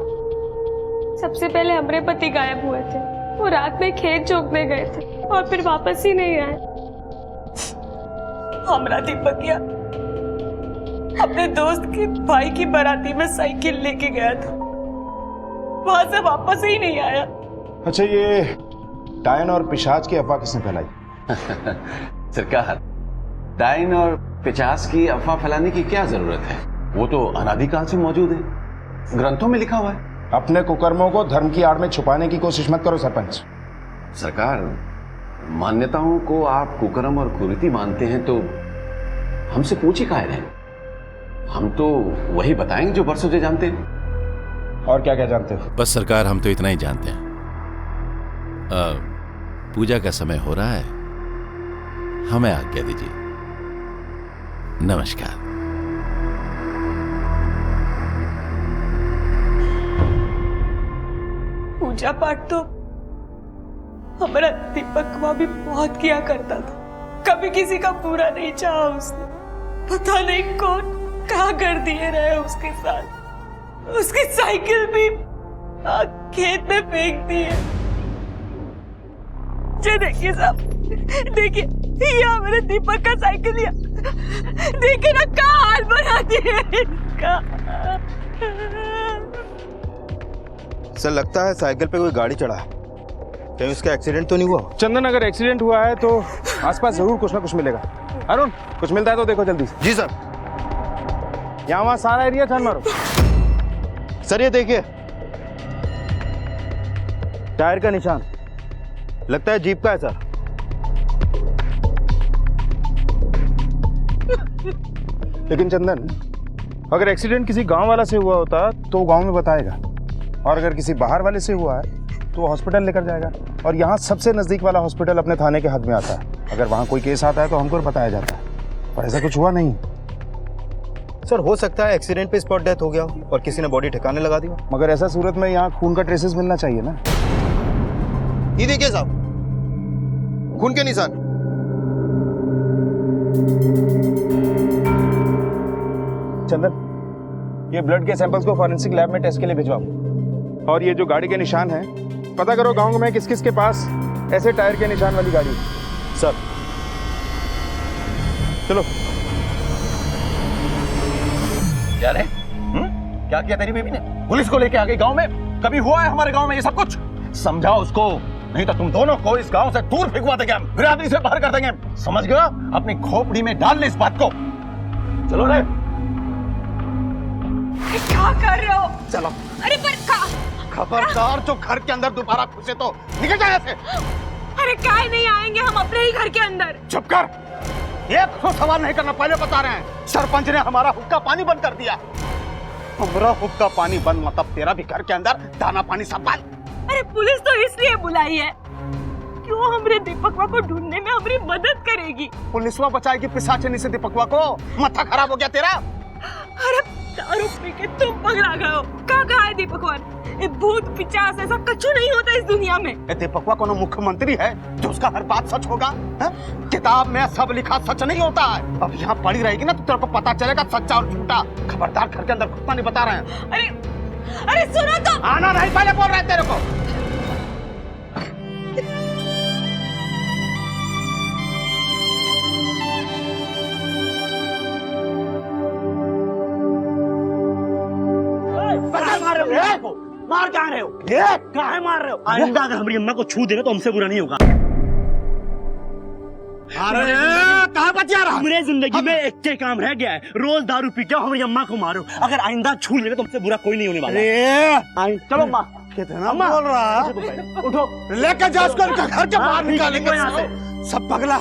सबसे पहले हमारे पति गायब हुए थे। वो रात में खेत जोतने गए थे और फिर वापस ही नहीं आए। हमारा दीपकिया अपने दोस्त के भाई की बाराती में साइकिल लेके गया था, वहां से वापस ही नहीं आया। अच्छा, ये डायन और पिशाच की अफवाह किसने फैलाई? सरकार, डायन और पिशाच की अफवाह फैलाने की क्या जरूरत है? वो तो अनादिकाल से मौजूद है, ग्रंथों में लिखा हुआ है। अपने कुकर्मों को धर्म की आड़ में छुपाने की कोशिश मत करो सरपंच। सरकार, मान्यताओं को आप कुकर्म और कुरीति मानते हैं तो हमसे पूछे काहे रहे? हम तो वही बताएंगे जो बरसों से जानते हैं। और क्या क्या जानते हो? बस सरकार, हम तो इतना ही जानते हैं। पूजा का समय हो रहा है, हमें आज्ञा दीजिए। नमस्कार। पूजा पाठ तो हमारा दीपक वहां भी बहुत किया करता था, कभी किसी का पूरा नहीं चाहा उसने। पता नहीं कौन क्या कर दिए रहे उसके साथ। उसकी साइकिल भी खेत में फेंक दी है। ये देखिए साहब, देखिए ये हमारे दीपक का साइकिल, देखिए ना क्या हाल बना दिए इसका। सर, लगता है साइकिल पे कोई गाड़ी चढ़ा है। कहीं उसका एक्सीडेंट तो नहीं हुआ? चंदन, अगर एक्सीडेंट हुआ है तो आसपास जरूर कुछ ना कुछ मिलेगा। अरुण, कुछ मिलता है तो देखो जल्दी से। जी सर। यहाँ वहाँ सारा एरिया छान मारो। सर ये देखिए, टायर का निशान, लगता है जीप का है सर। लेकिन चंदन, अगर एक्सीडेंट किसी गांव वाला से हुआ होता तो गांव में बताएगा, और अगर किसी बाहर वाले से हुआ है तो वो हॉस्पिटल लेकर जाएगा, और यहाँ सबसे नज़दीक वाला हॉस्पिटल अपने थाने के हद में आता है। अगर वहाँ कोई केस आता है तो हमको बताया जाता है, पर ऐसा कुछ हुआ नहीं। सर हो सकता है एक्सीडेंट पे स्पॉट डेथ हो गया हो और किसी ने बॉडी ठिकाने लगा दी हो। मगर ऐसा सूरत में यहाँ खून का ट्रेसेस मिलना चाहिए ना। ये देखिए साहब, खून के निशान। चंदन, ये ब्लड के सैंपल्स को फॉरेंसिक लैब में टेस्ट के लिए भिजवाओ। और ये जो गाड़ी के निशान हैं, पता करो गांव में किस किस के पास ऐसे टायर के निशान वाली गाड़ी है। सर चलो। क्या रे? क्या किया तेरी बीवी ने? पुलिस को लेके आ गई गांव में? कभी हुआ है हमारे गांव में ये सब कुछ? समझाओ उसको, नहीं तो तुम दोनों को इस गांव से दूर फेंकवा देंगे, हम बिरादरी से बाहर कर देंगे। समझ गया? अपनी खोपड़ी में डाल ले इस बात को। चलो रे। क्या कर रहे हो? चलो। अरे पर खबरदार, जो घर के अंदर दोबारा घुसे तो निकल जाए ऐसे। अरे काय नहीं आएंगे हम अपने ही घर के अंदर। चुप कर, एक तो सवाल नहीं करना, पहले बता रहे हैं। सरपंच ने हमारा हुक्का पानी बंद कर दिया। हमारा हुक्का पानी बंद मतलब तेरा भी घर के अंदर दाना पानी सब बंद। अरे पुलिस तो इसलिए बुलाई है क्यों हमरे दीपकवा को ढूंढने में हमारी मदद करेगी। पुलिसवा बचाएगी पिशाचनी से दीपकवा को। माथा खराब हो गया तेरा। अरे दारू पी के तुम पगला गए हो। कहाँ है दीपकवा? ये भूत पिचास ऐसा कछु नहीं होता इस दुनिया में। दीपकवा कोनो मुख्यमंत्री है जो उसका हर बात सच होगा? किताब में सब लिखा सच नहीं होता है। अब यहाँ पड़ी रहेगी ना तो तेरे को पता चलेगा सच्चा और झूठा। खबरदार, घर के अंदर घुसना नहीं बता रहे हैं। अरे सुनो तो। आना नहीं, पहले बोल रहे हैं तेरे को। मार कहाँ रहे हो? काहे मार रहे हो? आइंदा अगर हमारी अम्मा को छू देना तो हमसे बुरा नहीं होगा। अरे कहाँ बचा रहा? मेरे जिंदगी में एक के काम रह गया है, रोज दारू पी के हमारी अम्मा को मारो। अगर आइंदा छू लेना तो हमसे बुरा कोई नहीं होने वाला। चलो माँ। कितना बोल रहा है? उठो, लेकर जाओ उसको, घर के बाहर निकालेंगे यहाँ से। सब पगला।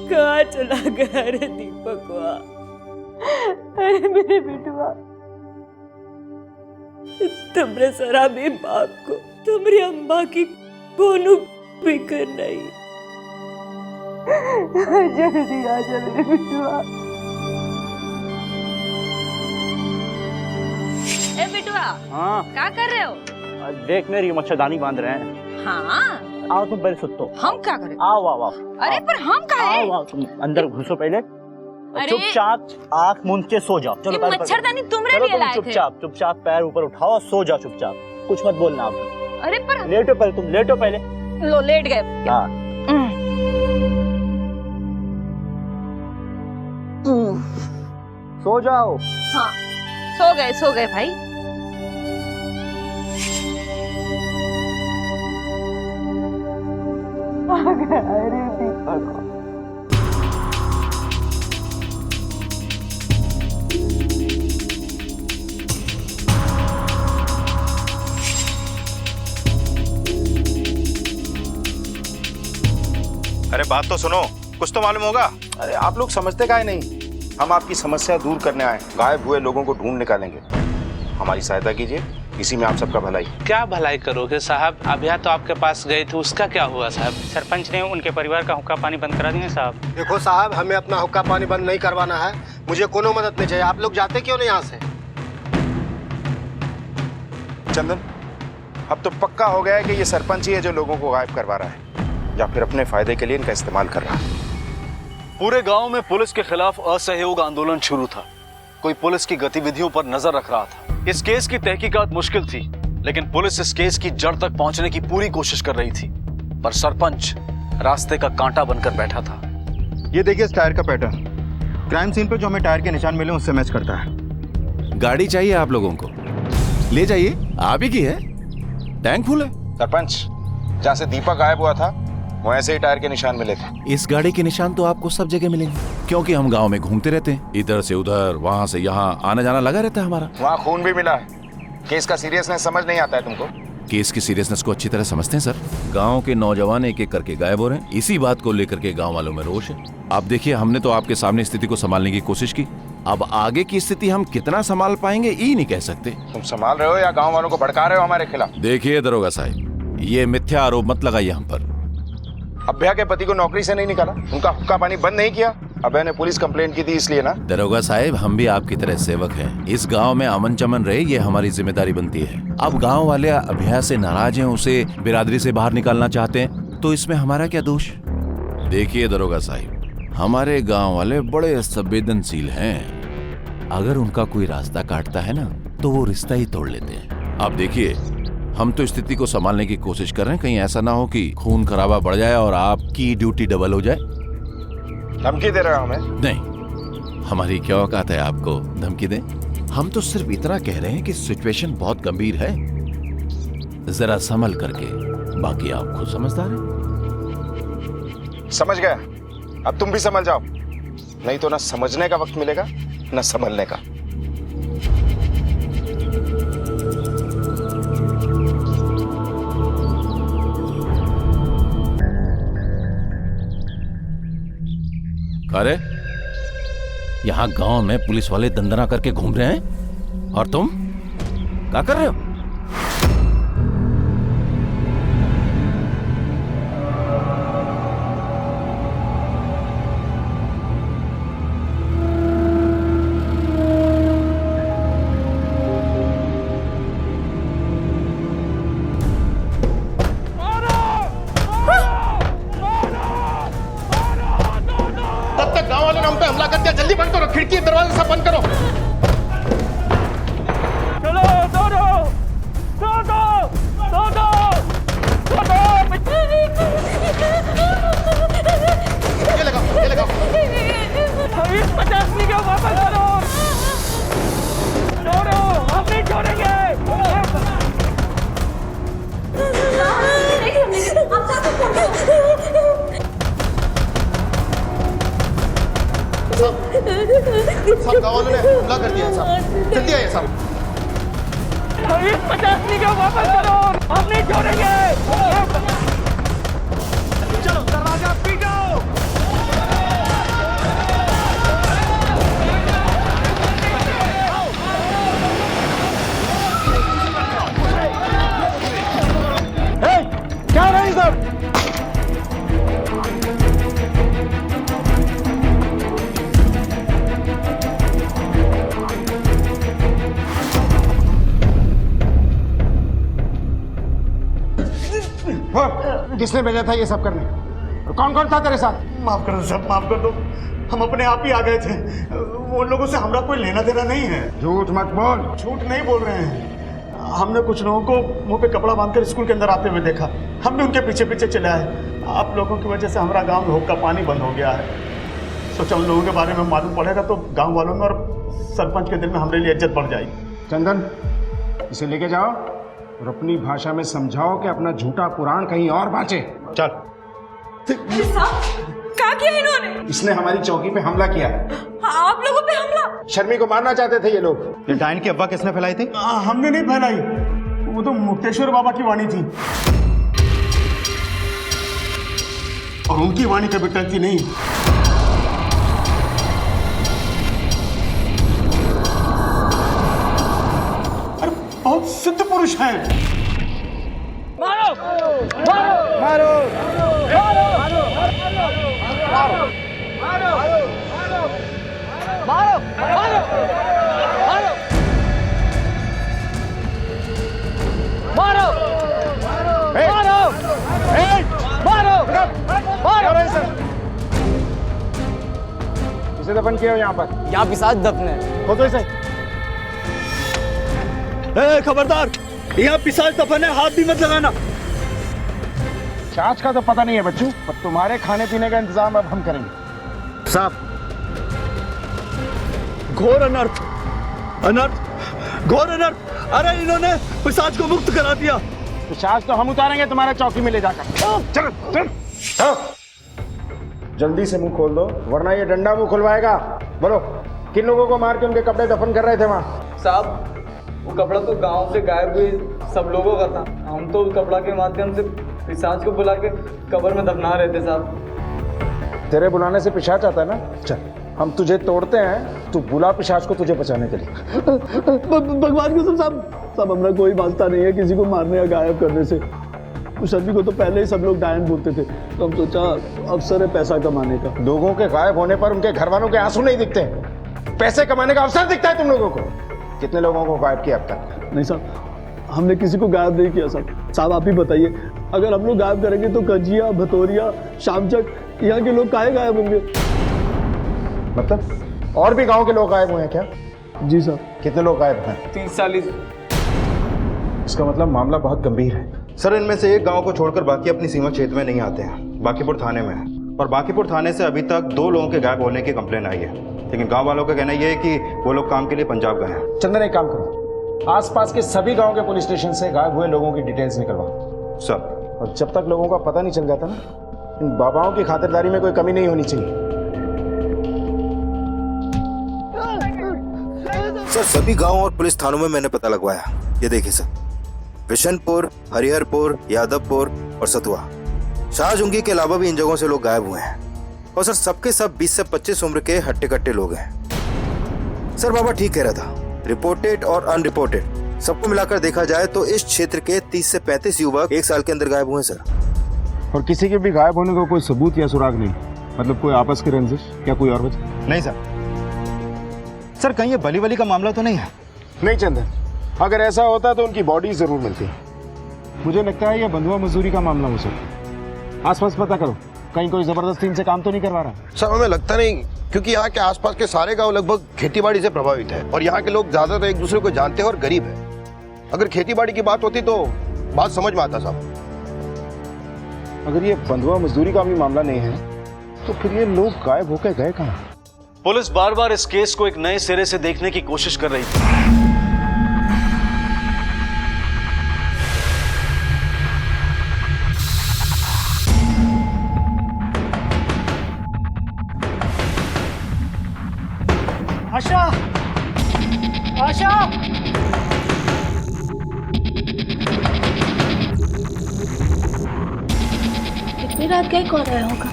कहाँ चला गया रे दीपकवा? अरे मेरे बेटुआ, तुमरे शराबी बाप को तुम्हारी अम्मा की कोनो फिक्र नहीं। जल्दी आ जा मेरे बेटुआ। ए बेटुआ, हाँ क्या कर रहे हो? देख मेरी मच्छरदानी बांध रहे हैं। हाँ आओ तुम पहले सुतो। हम क्या करें? आओ आओ आओ। अरे पर हम कहाँ हैं? आओ तुम अंदर घुसो पहले। अरे चुपचाप आंख मूंद के सो जाओ। चलो मच्छरदानी तुमरे लिए लाए थे। चुपचाप पैर ऊपर उठाओ और सो जाओ चुपचाप, कुछ मत बोलना आप। अरे पर लेटो पहले, तुम लेटो पहले। लो लेट गए। हाँ सो जाओ। हाँ सो गए भाई। अरे दीपक, अरे बात तो सुनो, कुछ तो मालूम होगा। अरे आप लोग समझते काहे नहीं? हम आपकी समस्या दूर करने आए, गायब हुए लोगों को ढूंढ निकालेंगे। हमारी सहायता कीजिए, इसी में आप सबका भलाई। क्या भलाई करोगे साहब? अभिया तो आपके पास गए थे, उसका क्या हुआ साहब? सरपंच ने उनके परिवार का हुक्का पानी बंद करा दिया साहब। देखो साहब, हमें अपना हुक्का पानी बंद नहीं करवाना है। मुझे कोनो मदद नहीं चाहिए। आप लोग जाते क्यों नहीं यहाँ से? चंदन, अब तो पक्का हो गया है कि ये सरपंच ही है जो लोगों को गायब करवा रहा है, या फिर अपने फायदे के लिए इनका इस्तेमाल कर रहा है। पूरे गांव में पुलिस के खिलाफ असहयोग आंदोलन शुरू था। कोई पुलिस की गतिविधियों पर नजर रख रहा था। इस केस की तहकीकात मुश्किल थी, लेकिन पुलिस इस केस की जड़ तक पहुंचने की पूरी कोशिश कर रही थी, पर सरपंच रास्ते का कांटा बनकर बैठा था। ये देखिए इस टायर का पैटर्न, क्राइम सीन पे जो हमें टायर के निशान मिले उससे मैच करता है। गाड़ी चाहिए आप लोगों को? ले जाइए, आप ही की है, टैंक फुल है। सरपंच, जहाँ से दीपक गायब हुआ था वो ऐसे ही टायर के निशान मिले थे। इस गाड़ी के निशान तो आपको सब जगह मिलेंगे, क्योंकि हम गांव में घूमते रहते हैं, इधर से उधर, वहां से यहाँ आना जाना लगा रहता है हमारा। वहाँ खून भी मिला है। केस का सीरियसनेस समझ नहीं आता है तुमको? केस की सीरियसनेस को अच्छी तरह समझते हैं सर। गांव के नौजवान एक एक करके गायब हो रहे हैं, इसी बात को लेकर के गांव वालों में रोष है। आप देखिए, हमने तो आपके सामने स्थिति को संभालने की कोशिश की, अब आगे की स्थिति हम कितना संभाल पाएंगे ये नहीं कह सकते। तुम संभाल रहे हो या गांव वालों को भड़का रहे हो हमारे खिलाफ? देखिए दरोगा साहब, ये मिथ्या आरोप मत लगाइए हम पर। अभ्या के पति को नौकरी से नहीं निकाला, उनका हुक्का पानी बंद नहीं किया। अभय ने पुलिस कंप्लेंट की थी इसलिए ना। दरोगा साहब, हम भी आपकी तरह सेवक हैं। इस गांव में अमन चमन रहे, ये हमारी जिम्मेदारी बनती है। अब गांव वाले अभ्या से नाराज हैं, उसे बिरादरी से बाहर निकालना चाहते हैं, तो इसमें हमारा क्या दोष? देखिए दरोगा साहब, हमारे गांव वाले बड़े संवेदनशील हैं। अगर उनका कोई रास्ता काटता है ना, तो वो रिश्ता ही तोड़ लेते हैं। आप देखिए, हम तो स्थिति को संभालने की कोशिश कर रहे हैं, कहीं ऐसा ना हो कि खून खराबा बढ़ जाए और आपकी ड्यूटी डबल हो जाए। धमकी दे रहा हूं मैं? नहीं, हमारी क्या औकात है आपको धमकी दें? हम तो सिर्फ इतना कह रहे हैं कि सिचुएशन बहुत गंभीर है, जरा संभल करके, बाकी आप खुद समझदार हैं। समझ गया, अब तुम भी समझ जाओ, नहीं तो ना समझने का वक्त मिलेगा ना संभलने का। अरे यहाँ गांव में पुलिस वाले दंदना करके घूम रहे हैं और तुम क्या कर रहे हो? जल्दी बंद करो, खिड़की दरवाजे सब बंद करो। चलो दो दो दो दो दो दो दो दो। ये लगाओ, ये लगाओ। 50 का वापस करो। छोड़ो, हम नहीं छोड़ेंगे। सब गाँव वालों ने हमला कर दिया है साहब, जल्दी आइए साहब। 50 का वापस करो, हम नहीं छोड़ेंगे। चलो दरवाजा पीटो। क्या रहे सब? किसने भेजा था ये सब करने? कौन कौन था तेरे साथ? माफ कर दो सब, माफ कर दो। हम अपने आप ही आ गए थे, वो लोगों से हमारा कोई लेना देना नहीं है। झूठ मत बोल। झूठ नहीं बोल रहे हैं। हमने कुछ लोगों को मुंह पे कपड़ा बांधकर स्कूल के अंदर आते हुए देखा, हम भी उनके पीछे पीछे चले आए। आप लोगों की वजह से हमारा गांव में हुक्का पानी बंद हो गया है। सोचा उन लोगों के बारे में मालूम पड़ेगा तो गांव वालों में और सरपंच के दिल में हमारे लिए इज्जत बढ़ जाएगी। चंदन, इसे लेके जाओ और अपनी भाषा में समझाओ कि अपना झूठा पुराण कहीं और बांचे। चल। क्या किया इन्होंने? इसने हमारी चौकी पे हमला किया। आप लोगों पे हमला? शर्मी को मारना चाहते थे ये लोग। ये डायन की अफवाह किसने फैलाई थी? हमने नहीं फैलाई, वो तो मुक्तेश्वर बाबा की वाणी थी और उनकी वाणी कभी टलती नहीं। अरे बहुत सिद्ध पुरुष हैं। मारो मारो मारो मारो मारो मारो मारो मारो मारो मारो मारो। इसे दफन किया यहाँ पर? यहाँ पिशाच दफन है। खोदो इसे। खबरदार, यहाँ पिशाच दफन है, हाथ भी मत लगाना। छाछ का तो पता नहीं है बच्चू, पर तुम्हारे खाने पीने का इंतजाम अब हम करेंगे। साहब, घोर अनर्थ, अनर्थ, घोर अनर्थ। अरे इन्होंने पिशाच को मुक्त करा दिया। पिशाच तो हम उतारेंगे तुम्हारे चौकी में ले जाकर। चल चल जल्दी से मुंह खोल दो, वरना ये डंडा मुंह खुलवाएगा। बोलो, किन लोगों को मार के उनके कपड़े दफन कर रहे थे वहाँ? साहब, वो कपड़ा तो गांव से गायब हुए सब लोगों का था। हम तो उस कपड़ा के माध्यम से पिशाच को बुला के कब्र में दफना रहे थे साहब। तेरे बुलाने से पिशाच आता है ना? चल, हम तुझे तोड़ते हैं, तू बुला पिशाच को तुझे बचाने के लिए। भगवान कसम साहब, हमारा कोई वास्ता नहीं है किसी को मारने या गायब करने से। कुशल जी को तो पहले ही सब लोग डायन बोलते थे, तो हम सोचा अवसर है पैसा कमाने का। लोगों के गायब होने पर उनके घर वालों के आंसू नहीं दिखते, पैसे कमाने का अवसर दिखता है तुम लोगों को। कितने लोगों को गायब किया अब तक? नहीं साहब, हमने किसी को गायब नहीं किया साहब। आप ही बताइए, अगर हम लोग गायब करेंगे तो कजिया, भतौरिया, शामचक, यहाँ के लोग काहे गायब होंगे? मतलब और भी गांव के लोग गायब हुए हैं क्या? जी साहब। कितने लोग गायब हैं? 30-40। इसका मतलब मामला बहुत गंभीर है। सर, इनमें से एक गांव को छोड़कर बाकी अपनी सीमा क्षेत्र में नहीं आते हैं, बाकीपुर थाने में है। और बाकीपुर थाने से अभी तक 2 लोगों के गायब होने की कंप्लेन आई है, लेकिन गांव वालों का कहना यह है कि वो लोग काम के लिए पंजाब गए हैं। चंदन, एक काम करो, आसपास के सभी गांव के पुलिस स्टेशन से गायब हुए लोगों की डिटेल्स निकलवाओ। सर। और जब तक लोगों का पता नहीं चल जाता ना, इन बाबाओं की खातिरदारी में कोई कमी नहीं होनी चाहिए। सर, सभी गांव और पुलिस थानों में मैंने पता लगवाया। ये देखिए सर, विशनपुर, हरिहरपुर, यादवपुर और सतुआ, शाहजूंगी के अलावा भी इन जगहों से लोग गायब हुए हैं। और सर, सबके सब 20 से 25 उम्र के हट्टे कट्टे लोग हैं। सर, बाबा ठीक कह रहा था, रिपोर्टेड और अनरिपोर्टेड सबको मिलाकर देखा जाए तो इस क्षेत्र के 30 से 35 युवक 1 साल के अंदर गायब हुए सर। और किसी के भी गायब होने का कोई सबूत या सुराग नहीं? मतलब कोई आपस की रंजिश या कोई और वजह? नहीं सर। सर, कहीं ये बली वली का मामला तो नहीं है? नहीं चंदन, अगर ऐसा होता तो उनकी बॉडी जरूर मिलती। मुझे लगता है यह बंधुआ मजदूरी का मामला हो सकता। आसपास पता करो, कहीं कोई जबरदस्ती इनसे काम तो नहीं करवा रहा? सर, हमें लगता नहीं, क्योंकि यहाँ के आसपास के सारे गांव लगभग खेतीबाड़ी से प्रभावित है और यहाँ के लोग ज्यादातर एक दूसरे को जानते हैं और गरीब है। अगर खेतीबाड़ी की बात होती तो बात समझ में आता साहब। अगर ये बंधुआ मजदूरी का भी मामला नहीं है तो फिर ये लोग गायब होकर गए कहाँ? पुलिस बार बार इस केस को एक नए सिरे से देखने की कोशिश कर रही थी। आशा, आशा, इतनी रात गए कौन आया होगा?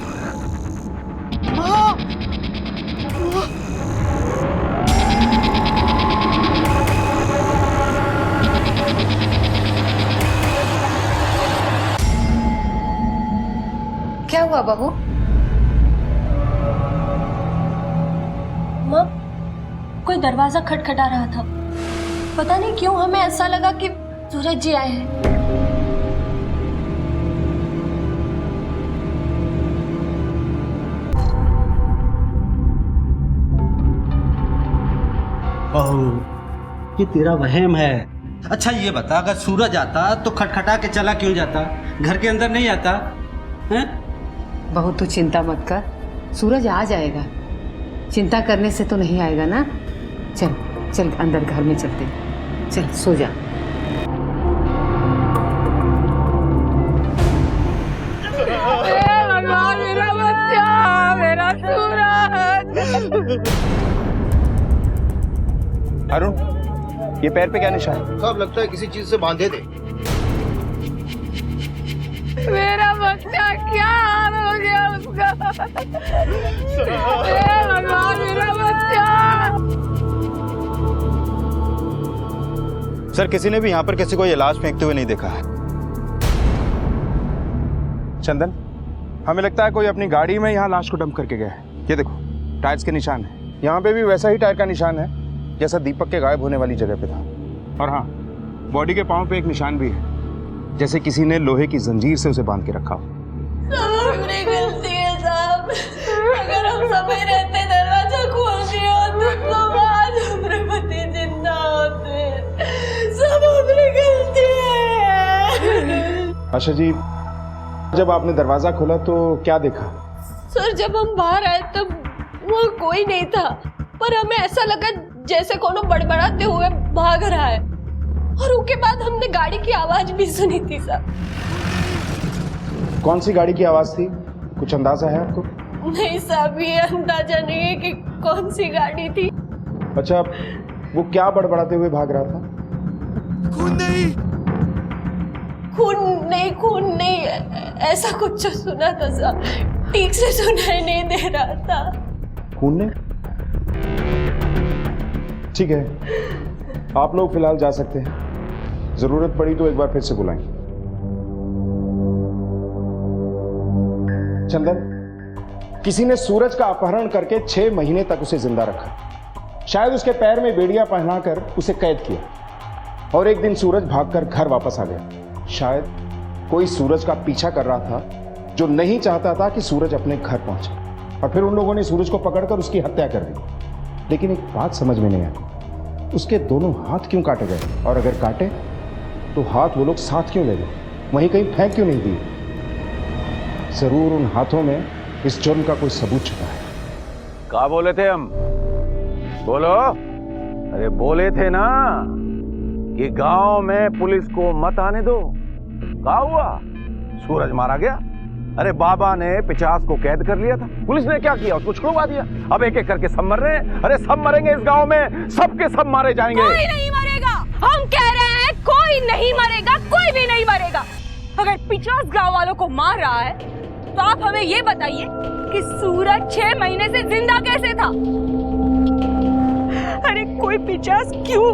क्या हुआ बहू? माँ, कोई दरवाजा खटखटा रहा था। पता नहीं क्यों हमें ऐसा लगा कि सूरज जी आए हैं। बहू, ये तेरा वहम है। अच्छा ये बता, अगर सूरज आता तो खटखटा के चला क्यों जाता? घर के अंदर नहीं आता हैं? बहू तू चिंता मत कर, सूरज आ जाएगा। चिंता करने से तो नहीं आएगा ना। चल चल अंदर घर में चलते, चल सो जा। मेरा बच्चा, मेरा सूरज। अरुण, ये पैर पे क्या निशान है? साहब, लगता है किसी चीज से बांधे थे। मेरा बच्चा क्या हाल हो गया उसका? भगवान, मेरा बच्चा। सर, किसी ने भी यहाँ पर किसी को ये लाश फेंकते हुए नहीं देखा है। चंदन, हमें लगता है कोई अपनी गाड़ी में यहाँ लाश को डंप करके गया है। ये देखो, टायर्स के निशान है। यहाँ पे भी वैसा ही टायर का निशान है जैसा दीपक के गायब होने वाली जगह पे था। और हाँ, बॉडी के पांव पे एक निशान भी है, जैसे किसी ने लोहे की जंजीर से उसे बांध के रखा हो। सब अपनी गलती है साहब। अगर हम समय रहते दरवाजा खोल दिया होते तो आज हमारे पति जिंदा होते। सब अपनी गलती है। आशा जी, जब आपने दरवाजा खोला तो क्या देखा? सर, जब हम बाहर आए तब वहाँ कोई नहीं था, पर हमें ऐसा लगा जैसे कोनो बड़बड़ाते हुए भाग रहा है। और उसके बाद हमने गाड़ी की आवाज भी सुनी थी सर। कौन सी गाड़ी की आवाज थी? कुछ अंदाजा है आपको? नहीं साहब, ये अंदाजा नहीं है कि कौन सी गाड़ी थी। अच्छा, वो क्या बड़बड़ाते हुए भाग रहा था? खून नहीं, खून नहीं, खून नहीं, ऐसा कुछ सुना था साहब। ठीक से सुनाई नहीं दे रहा था। खून ने? ठीक है, आप लोग फिलहाल जा सकते हैं। जरूरत पड़ी तो एक बार फिर से बुलाएंगे। चंदन, किसी ने सूरज का अपहरण करके 6 महीने तक उसे जिंदा रखा। शायद उसके पैर में बेड़ियां पहनाकर उसे कैद किया और एक दिन सूरज भागकर घर वापस आ गया। शायद कोई सूरज का पीछा कर रहा था जो नहीं चाहता था कि सूरज अपने घर पहुंचे, और फिर उन लोगों ने सूरज को पकड़कर उसकी हत्या कर दी। लेकिन एक बात समझ में नहीं आई, उसके दोनों हाथ क्यों काटे गए, और अगर काटे तो हाथ वो लोग साथ क्यों ले गए, वहीं कहीं फेंक क्यों नहीं दिए? जरूर उन हाथों में इस जुर्म का कोई सबूत छुपा है। क्या बोले थे हम? बोलो। अरे बोले थे ना कि गांव में पुलिस को मत आने दो। क्या हुआ? सूरज मारा गया। अरे बाबा ने 50 को कैद कर लिया था, पुलिस ने क्या किया? उसको छुड़वा दिया। अब एक एक करके सब मर रहे हैं। अरे सब मरेंगे इस गांव में, सबके सब मारे जाएंगे। कोई नहीं मरेगा। हम कह रहे हैं कोई नहीं मरेगा, कोई भी नहीं मरेगा। अगर 50 गांव वालों को मार रहा है तो आप हमें ये बताइए कि सूरज 6 महीने से जिंदा कैसे था? अरे कोई 50 क्यों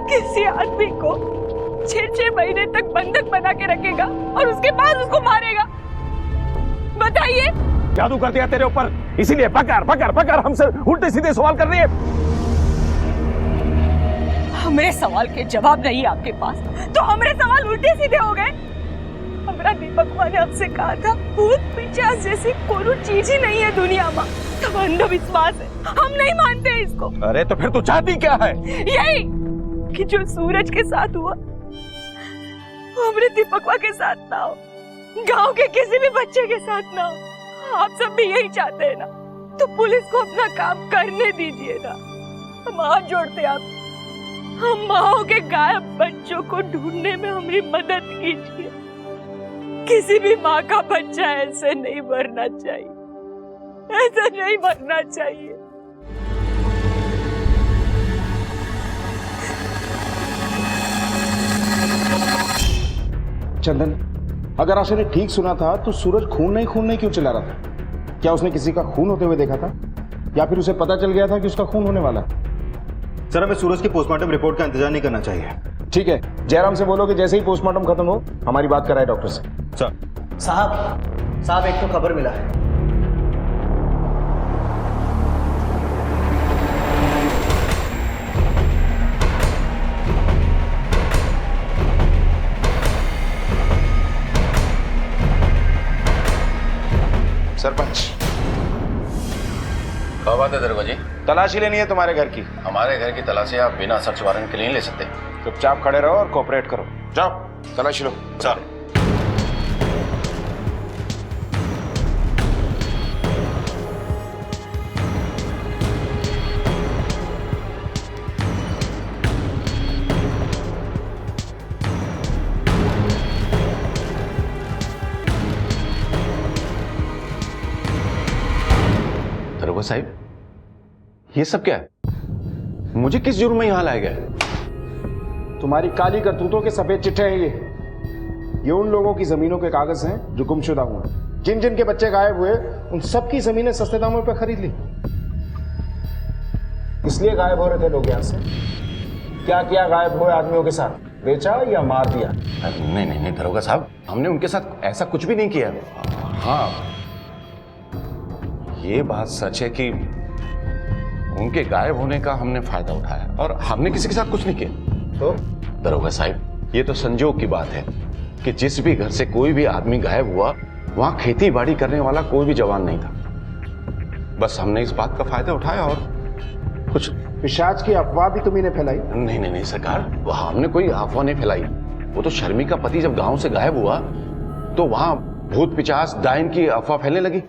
किसी आदमी को 6 महीने तक बंधक बना के रखेगा और उसके बाद उसको मारेगा? बताइए। जादू कर दिया तेरे ऊपर, इसीलिए पकड़ पकड़ पकड़ हमसे उल्टे सीधे सवाल कर रही है। हमारे सवाल के जवाब नहीं आपके पास, तो हमारे सवाल उल्टे सीधे हो गए। हमारा दीपक ने हमसे कहा था भूत पिशाच जैसी कोई चीज ही नहीं है दुनिया में, सब अंधविश्वास है, हम नहीं मानते इसको। अरे तो फिर तू चाहती क्या है? यही कि जो सूरज के साथ हुआ वो हमारे दीपकवा के साथ ना हो, गांव के किसी भी बच्चे के साथ ना हो। आप सब भी यही चाहते हैं ना? तो पुलिस को अपना काम करने दीजिए ना। हम हाथ जोड़ते आप, हम माओ के गायब बच्चों को ढूंढने में हमारी मदद कीजिए। किसी भी माँ का बच्चा ऐसे नहीं मरना चाहिए, ऐसा नहीं मरना चाहिए। चंदन, अगर आशा ने ठीक सुना था तो सूरज खून नहीं क्यों चिल्ला रहा था? क्या उसने किसी का खून होते हुए देखा था, या फिर उसे पता चल गया था कि उसका खून होने वाला है? सर, हमें सूरज की पोस्टमार्टम रिपोर्ट का इंतजार नहीं करना चाहिए। ठीक है, जयराम से बोलो कि जैसे ही पोस्टमार्टम खत्म हो हमारी बात कराए डॉक्टर से। सर। साहब एक तो खबर मिला है। सरपंच, क्या बात है दरोगा जी? तलाशी लेनी है तुम्हारे घर की। हमारे घर की तलाशी आप बिना सर्च वारंट के लिए नहीं ले सकते। चुपचाप खड़े रहो और कोऑपरेट करो। जाओ तलाशी लो। सर। दरोगा साहब, ये सब क्या है? मुझे किस जुर्म में यहां लाया गया है? तुम्हारी काली करतूतों के सफेद चिट्ठे हैं ये उन लोगों की जमीनों के कागज हैं जो गुमशुदा हुए। जिन जिन के बच्चे गायब हुए उन सबकी जमीनें सस्ते दामों पर खरीद ली, इसलिए गायब हो रहे थे लोग यहाँ से। क्या किया गायब हुए आदमियों के साथ? बेचा या मार दिया? नहीं नहीं नहीं दरोगा साहब, हमने उनके साथ ऐसा कुछ भी नहीं किया। हाँ, ये बात सच है कि उनके गायब होने का हमने फायदा उठाया और हमने किसी के साथ कुछ नहीं किया। तो दरोगा साहब, ये तो संजोग की बात है कि जिस भी घर से कोई भी आदमी गायब हुआ वहां खेती बाड़ी करने वाला कोई भी जवान नहीं था। बस हमने इस बात का फायदा उठाया और कुछ। पिशाच की अफवाह भी तुम्ही ने फैलाई? नहीं नहीं नहीं सरकार, वहां हमने कोई अफवाह नहीं फैलाई। वो तो शर्मी का पति जब गांव से गायब हुआ तो वहां भूत पिशाच डायन की अफवाह फैलने लगी,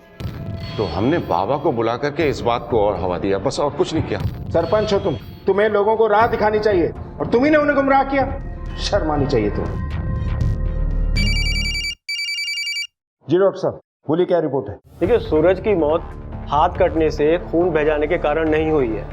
तो हमने बाबा को बुला करके इस बात को और हवा दिया, बस और कुछ नहीं किया। सरपंच हो तुम, तुम्हें लोगों को राह दिखानी चाहिए और तुम्ही ने उन्हें गुमराह किया। शर्म आनी चाहिए तुम्हें। जी डॉक्टर साहब, बोलिए क्या रिपोर्ट है? देखिए, सूरज की मौत हाथ कटने से खून बह जाने के कारण नहीं हुई है,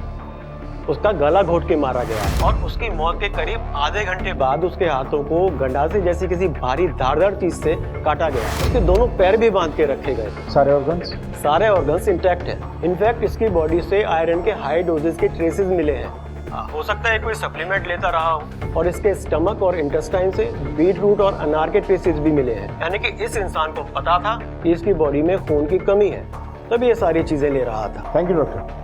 उसका गला घोट के मारा गया और उसकी मौत के करीब आधे घंटे बाद उसके हाथों को गंडासे जैसी किसी भारी धारदार चीज से काटा गया। उसके दोनों पैर भी बांध के रखे गए थे। सारे ऑर्गन्स इंटैक्ट है। इनफैक्ट इसकी बॉडी से आयरन के हाई डोजेस के ट्रेसेस मिले हैं। हो सकता है कोई सप्लीमेंट लेता रहा हो और इसके स्टमक और इंटेस्टाइन से बीट रूट और अनार के पीसेस भी मिले हैं, यानी कि इस इंसान को पता था कि इसकी बॉडी में खून की कमी है, तभी ये सारी चीजें ले रहा था। Thank you doctor.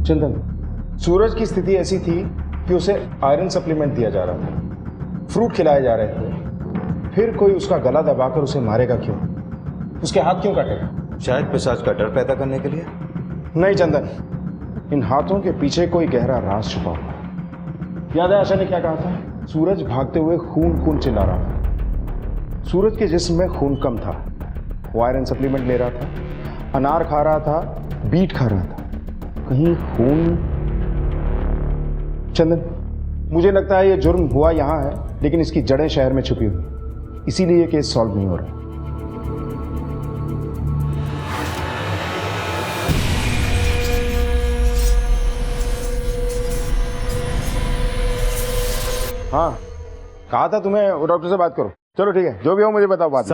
Chandan, Suraj की स्थिति ऐसी थी कि उसे आयरन सप्लीमेंट दिया जा रहा था, फ्रूट खिलाए जा रहे थे, फिर कोई उसका गला दबाकर उसे मारेगा क्यों? उसके हाथ क्यों काटेगा? शायद पिशाच का डर पैदा करने के लिए। नहीं चंदन, इन हाथों के पीछे कोई गहरा राज छुपा हुआ है। याद है आशा ने क्या कहा था? सूरज भागते हुए खून खून चिल्ला रहा था। सूरज के जिस्म में खून कम था, वो आयरन सप्लीमेंट ले रहा था, अनार खा रहा था, बीट खा रहा था, कहीं खून। चंदन, मुझे लगता है ये जुर्म हुआ यहां है, लेकिन इसकी जड़ें शहर में छुपी हुई, इसीलिए ये केस सॉल्व नहीं हो रहा। हाँ, कहा था तुम्हें वो डॉक्टर से बात करो। चलो ठीक है, जो भी हो मुझे बताओ बात।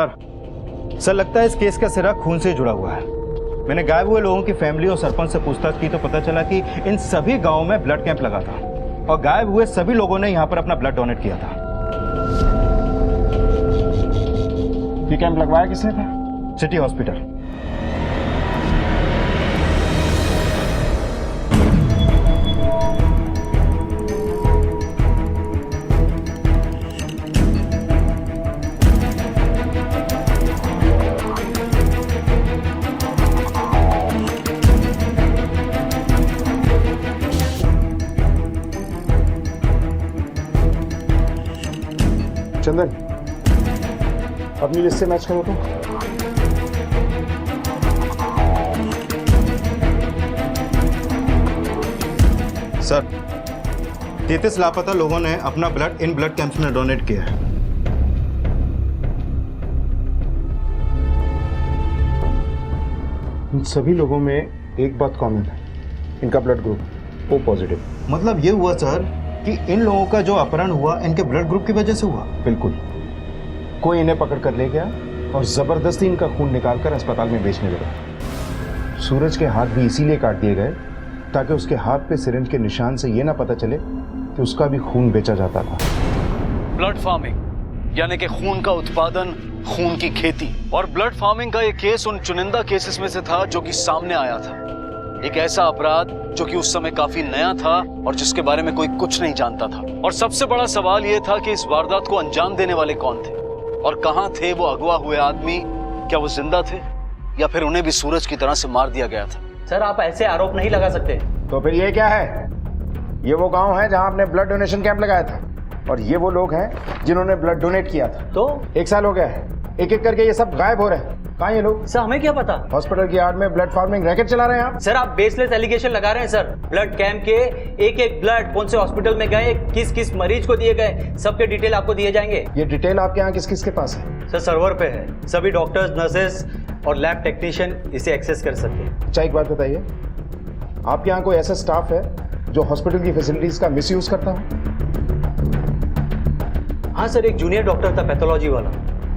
सर लगता है इस केस का सिरा खून से जुड़ा हुआ है। मैंने गायब हुए लोगों की फैमिली और सरपंच से पूछताछ की तो पता चला कि इन सभी गांवों में ब्लड कैंप लगा था और गायब हुए सभी लोगों ने यहां पर अपना ब्लड डोनेट किया था। ये कैंप लगवाया किसने था? City hospital. चंदन, अपनी लिस्ट से मैच करो तो। सर, 33 लापता लोगों ने अपना ब्लड इन ब्लड कैंप्स में डोनेट किया है। इन सभी लोगों में एक बात कॉमन है, इनका ब्लड ग्रुप ओ पॉजिटिव। मतलब ये हुआ सर कि इन लोगों का जो अपहरण हुआ इनके ब्लड ग्रुप की वजह से हुआ। बिल्कुल, कोई इन्हें पकड़ कर ले गया और जबरदस्ती इनका खून निकालकर अस्पताल में बेचने लगा। सूरज के हाथ भी इसीलिए काट दिए गए ताकि उसके हाथ पे सिरिंज के निशान से ये ना पता चले कि उसका भी खून बेचा जाता था। ब्लड फार्मिंग यानी कि खून का उत्पादन, खून की खेती। और ब्लड फार्मिंग का ये केस उन चुनिंदा केसेस में से था जो कि सामने आया था। एक ऐसा अपराध जो कि उस समय काफी नया था और जिसके बारे में कोई कुछ नहीं जानता था। और सबसे बड़ा सवाल ये था कि इस वारदात को अंजाम देने वाले कौन थे और कहां थे वो अगवा हुए आदमी? क्या वो जिंदा थे या फिर उन्हें भी सूरज की तरह से मार दिया गया था? सर, आप ऐसे आरोप नहीं लगा सकते। तो फिर ये क्या है? ये वो गांव है जहां आपने ब्लड डोनेशन कैंप लगाया था और ये वो लोग हैं जिन्होंने ब्लड डोनेट किया था। तो 1 साल हो गया है, एक एक करके ये सब गायब हो रहे हैं। कहाँ ये लोग? सर, हमें क्या पता? हॉस्पिटल की यार्ड में ब्लड फार्मिंग रैकेट चला रहे हैं आप। सर, आप बेसलेस एलिगेशन लगा रहे हैं सर। ब्लड कैंप के एक एक ब्लड कौन से हॉस्पिटल में गए, किस किस मरीज को दिए गए, सबके डिटेल आपको दिए जाएंगे। ये डिटेल आपके यहाँ किस किस के पास है? सर, सर्वर पे है। सभी डॉक्टर्स, नर्सेस और लैब टेक्नीशियन इसे एक्सेस कर सकते हैं। अच्छा, एक बात बताइए, आपके यहाँ कोई ऐसा स्टाफ है जो हॉस्पिटल की फैसिलिटीज का मिसयूज करता हो? हाँ सर, एक जूनियर डॉक्टर था पैथोलॉजी वाला,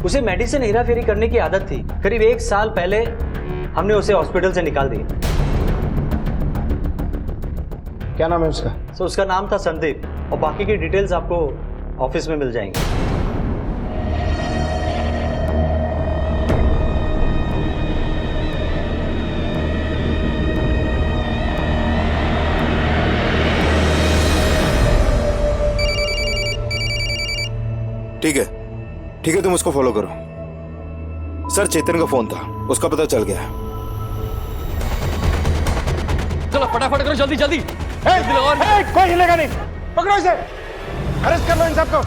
उसे मेडिसिन हेराफेरी करने की आदत थी। करीब 1 साल पहले हमने उसे हॉस्पिटल से निकाल दिया। क्या नाम है उसका? सर, उसका नाम था संदीप और बाकी की डिटेल्स आपको ऑफिस में मिल जाएंगी। ठीक है, तुम उसको फॉलो करो। सर, चेतन का फोन था, उसका पता चल गया। चलो फटाफट करो, जल्दी जल्दी। कोई हिलेगा नहीं, पकड़ो इसे, अरेस्ट कर लो इन सबको।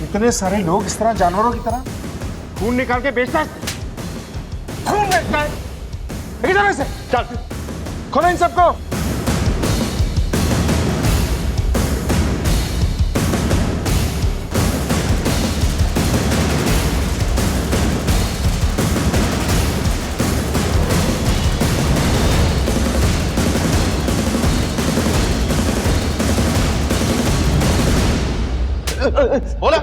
इतने सारे लोग इस तरह जानवरों की तरह खून निकाल के बेचता है, खून बेचता है। लेके जाओ इसे, चल खोलो इन सबको। बोला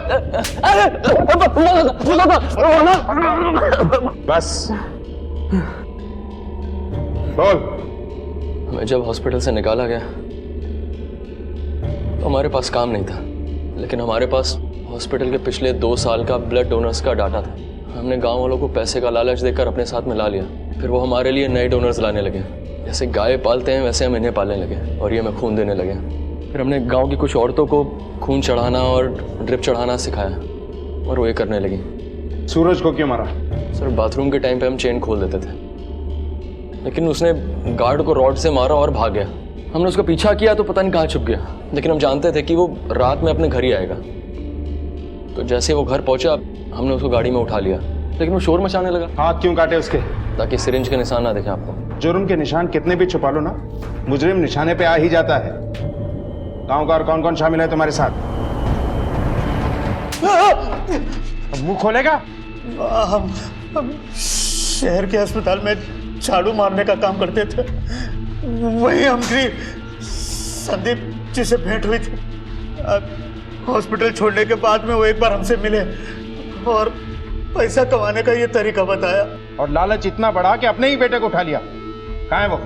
बस बोल। हमें जब हॉस्पिटल से निकाला गया तो हमारे पास काम नहीं था, लेकिन हमारे पास हॉस्पिटल के पिछले 2 साल का ब्लड डोनर्स का डाटा था। हमने गांव वालों को पैसे का लालच देकर अपने साथ मिला लिया, फिर वो हमारे लिए नए डोनर्स लाने लगे। जैसे गाय पालते हैं वैसे हम इन्हें पालने लगे और ये हमें खून देने लगे। फिर हमने गांव की कुछ औरतों को खून चढ़ाना और ड्रिप चढ़ाना सिखाया और वो ये करने लगी। सूरज को क्यों मारा? सर बाथरूम के टाइम पे हम चेन खोल देते थे, लेकिन उसने गार्ड को रॉड से मारा और भाग गया। हमने उसका पीछा किया तो पता नहीं कहाँ छुप गया, लेकिन हम जानते थे कि वो रात में अपने घर ही आएगा। तो जैसे वो घर पहुंचा हमने उसको गाड़ी में उठा लिया, लेकिन वो शोर मचाने लगा। हाथ क्यों काटे उसके? ताकि सिरिंज के निशान ना देखें आपको। जुर्म के निशान कितने भी छुपा लो ना, मुजरिम निशाने पे आ ही जाता है। गांव का और कौन कौन शामिल है तुम्हारे साथ? अब मुंह खोलेगा? हम शहर के अस्पताल में झाड़ू मारने का काम करते थे, वहीं हमकी संदीप जी से भेंट हुई थी। हॉस्पिटल छोड़ने के बाद में वो एक बार हमसे मिले और पैसा कमाने का ये तरीका बताया। और लालच इतना बढ़ा कि अपने ही बेटे को उठा लिया। कहाँ है वो?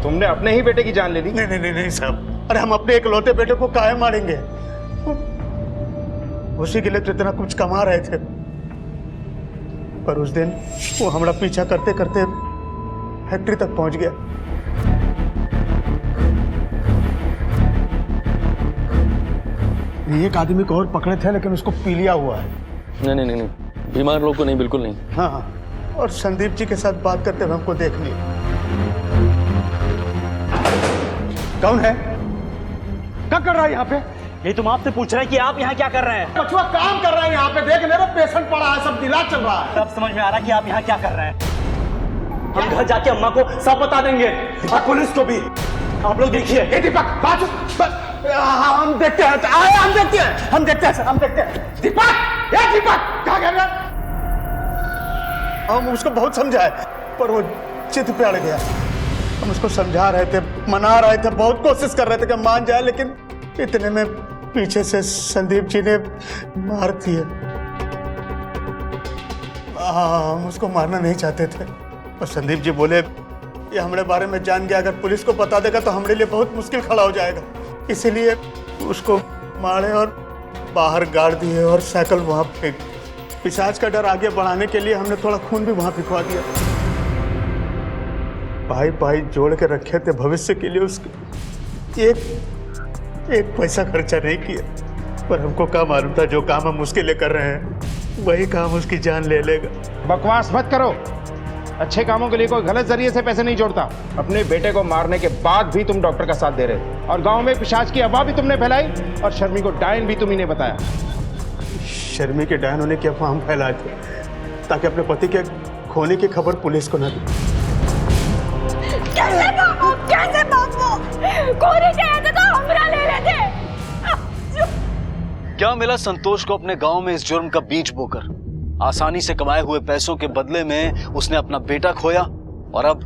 तुमने अपने ही बेटे की जान ले ली? नहीं नहीं नहीं नहीं साहब, अरे हम अपने इकलौते बेटे को काहे मारेंगे? उसी के लिए तो इतना कुछ कमा रहे थे, पर उस दिन वो हमारा पीछा करते करते फैक्ट्री तक पहुंच गया। एक आदमी को और पकड़े थे, लेकिन उसको पीलिया हुआ है। नहीं नहीं नहीं, बीमार लोग को नहीं, बिल्कुल नहीं। हाँ हाँ, और संदीप जी के साथ बात करते हुए हमको देख लिया। कौन है? क्या कर रहा है यहाँ पे? ये तुम आपसे पूछ रहे हैं कि आप यहाँ क्या कर रहे हैं? बचवा काम कर रहा है यहाँ पे, देख मेरा पेशेंट पड़ा है, सब इलाज चल रहा है। सब समझ में आ रहा है कि आप यहाँ क्या कर रहे हैं। हम घर जाके अम्मा को सब बता देंगे और पुलिस को भी। आप लोग देखिए। दीपक हम देखते हैं, हम देखते हैं, हम देखते हैं सर, हम देखते हैं। दीपक, ये दीपक क्या कह रहे हैं? हम उसको बहुत समझाए, पर वो चित पे अड़ गया। हम उसको समझा रहे थे, मना रहे थे, बहुत कोशिश कर रहे थे कि मान जाए, लेकिन इतने में पीछे से संदीप जी ने मार दिए। हम उसको मारना नहीं चाहते थे, और संदीप जी बोले ये हमारे बारे में जान गया, अगर पुलिस को बता देगा तो हमारे लिए बहुत मुश्किल खड़ा हो जाएगा। इसीलिए उसको मारे और बाहर गाड़ दिए और साइकिल वहाँ फेंक। पिशाच का डर आगे बढ़ाने के लिए हमने थोड़ा खून भी वहाँ फिकवा दिया। भाई भाई जोड़ के रखे थे भविष्य के लिए, उसके एक पैसा खर्चा नहीं किया, पर हमको क्या मालूम था जो काम हम उसके लिए कर रहे हैं वही काम उसकी जान ले लेगा। बकवास मत करो, अच्छे कामों के लिए कोई गलत जरिए से पैसे नहीं जोड़ता। अपने बेटे को मारने के बाद भी तुम डॉक्टर का साथ दे रहे, और गांव में पिशाच की अफवाह भी तुमने फैलाई, और शर्मी को डायन भी तुम ही ने बताया। शर्मी के डायन होने की अफवाह हम फैलाए थे ताकि अपने पति के खोने की खबर पुलिस को न दी। कैसे बाबू कोरी कहते तो हमरा ले लेते। क्या मिला संतोष को अपने गांव में इस जुर्म का बीज बोकर? आसानी से कमाए हुए पैसों के बदले में उसने अपना बेटा खोया, और अब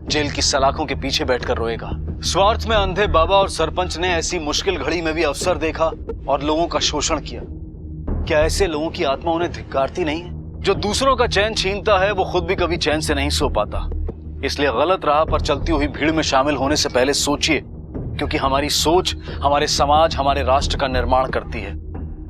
जेल की सलाखों के पीछे बैठकर रोएगा। स्वार्थ में अंधे बाबा और सरपंच ने ऐसी मुश्किल घड़ी में भी अवसर देखा और लोगों का शोषण किया। क्या ऐसे लोगों की आत्मा उन्हें धिक्कारती नहीं है? जो दूसरों का चैन छीनता है वो खुद भी कभी चैन से नहीं सो पाता। इसलिए गलत राह पर चलती हुई भीड़ में शामिल होने से पहले सोचिए, क्योंकि हमारी सोच हमारे समाज, हमारे राष्ट्र का निर्माण करती है।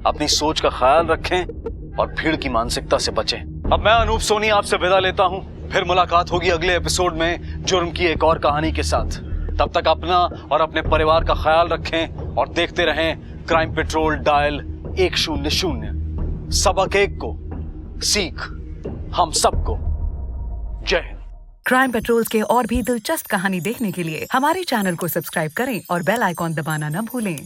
अपनी सोच का ख्याल रखें और भीड़ की मानसिकता से बचें। अब मैं अनूप सोनी आपसे विदा लेता हूं, फिर मुलाकात होगी अगले एपिसोड में जुर्म की एक और कहानी के साथ। तब तक अपना और अपने परिवार का ख्याल रखें और देखते रहें क्राइम पेट्रोल डायल 100। सबक एक को सीख हम सबको। जय हिंद। क्राइम पेट्रोल के और भी दिलचस्प कहानी देखने के लिए हमारे चैनल को सब्सक्राइब करें और बेल आइकॉन दबाना न भूलें।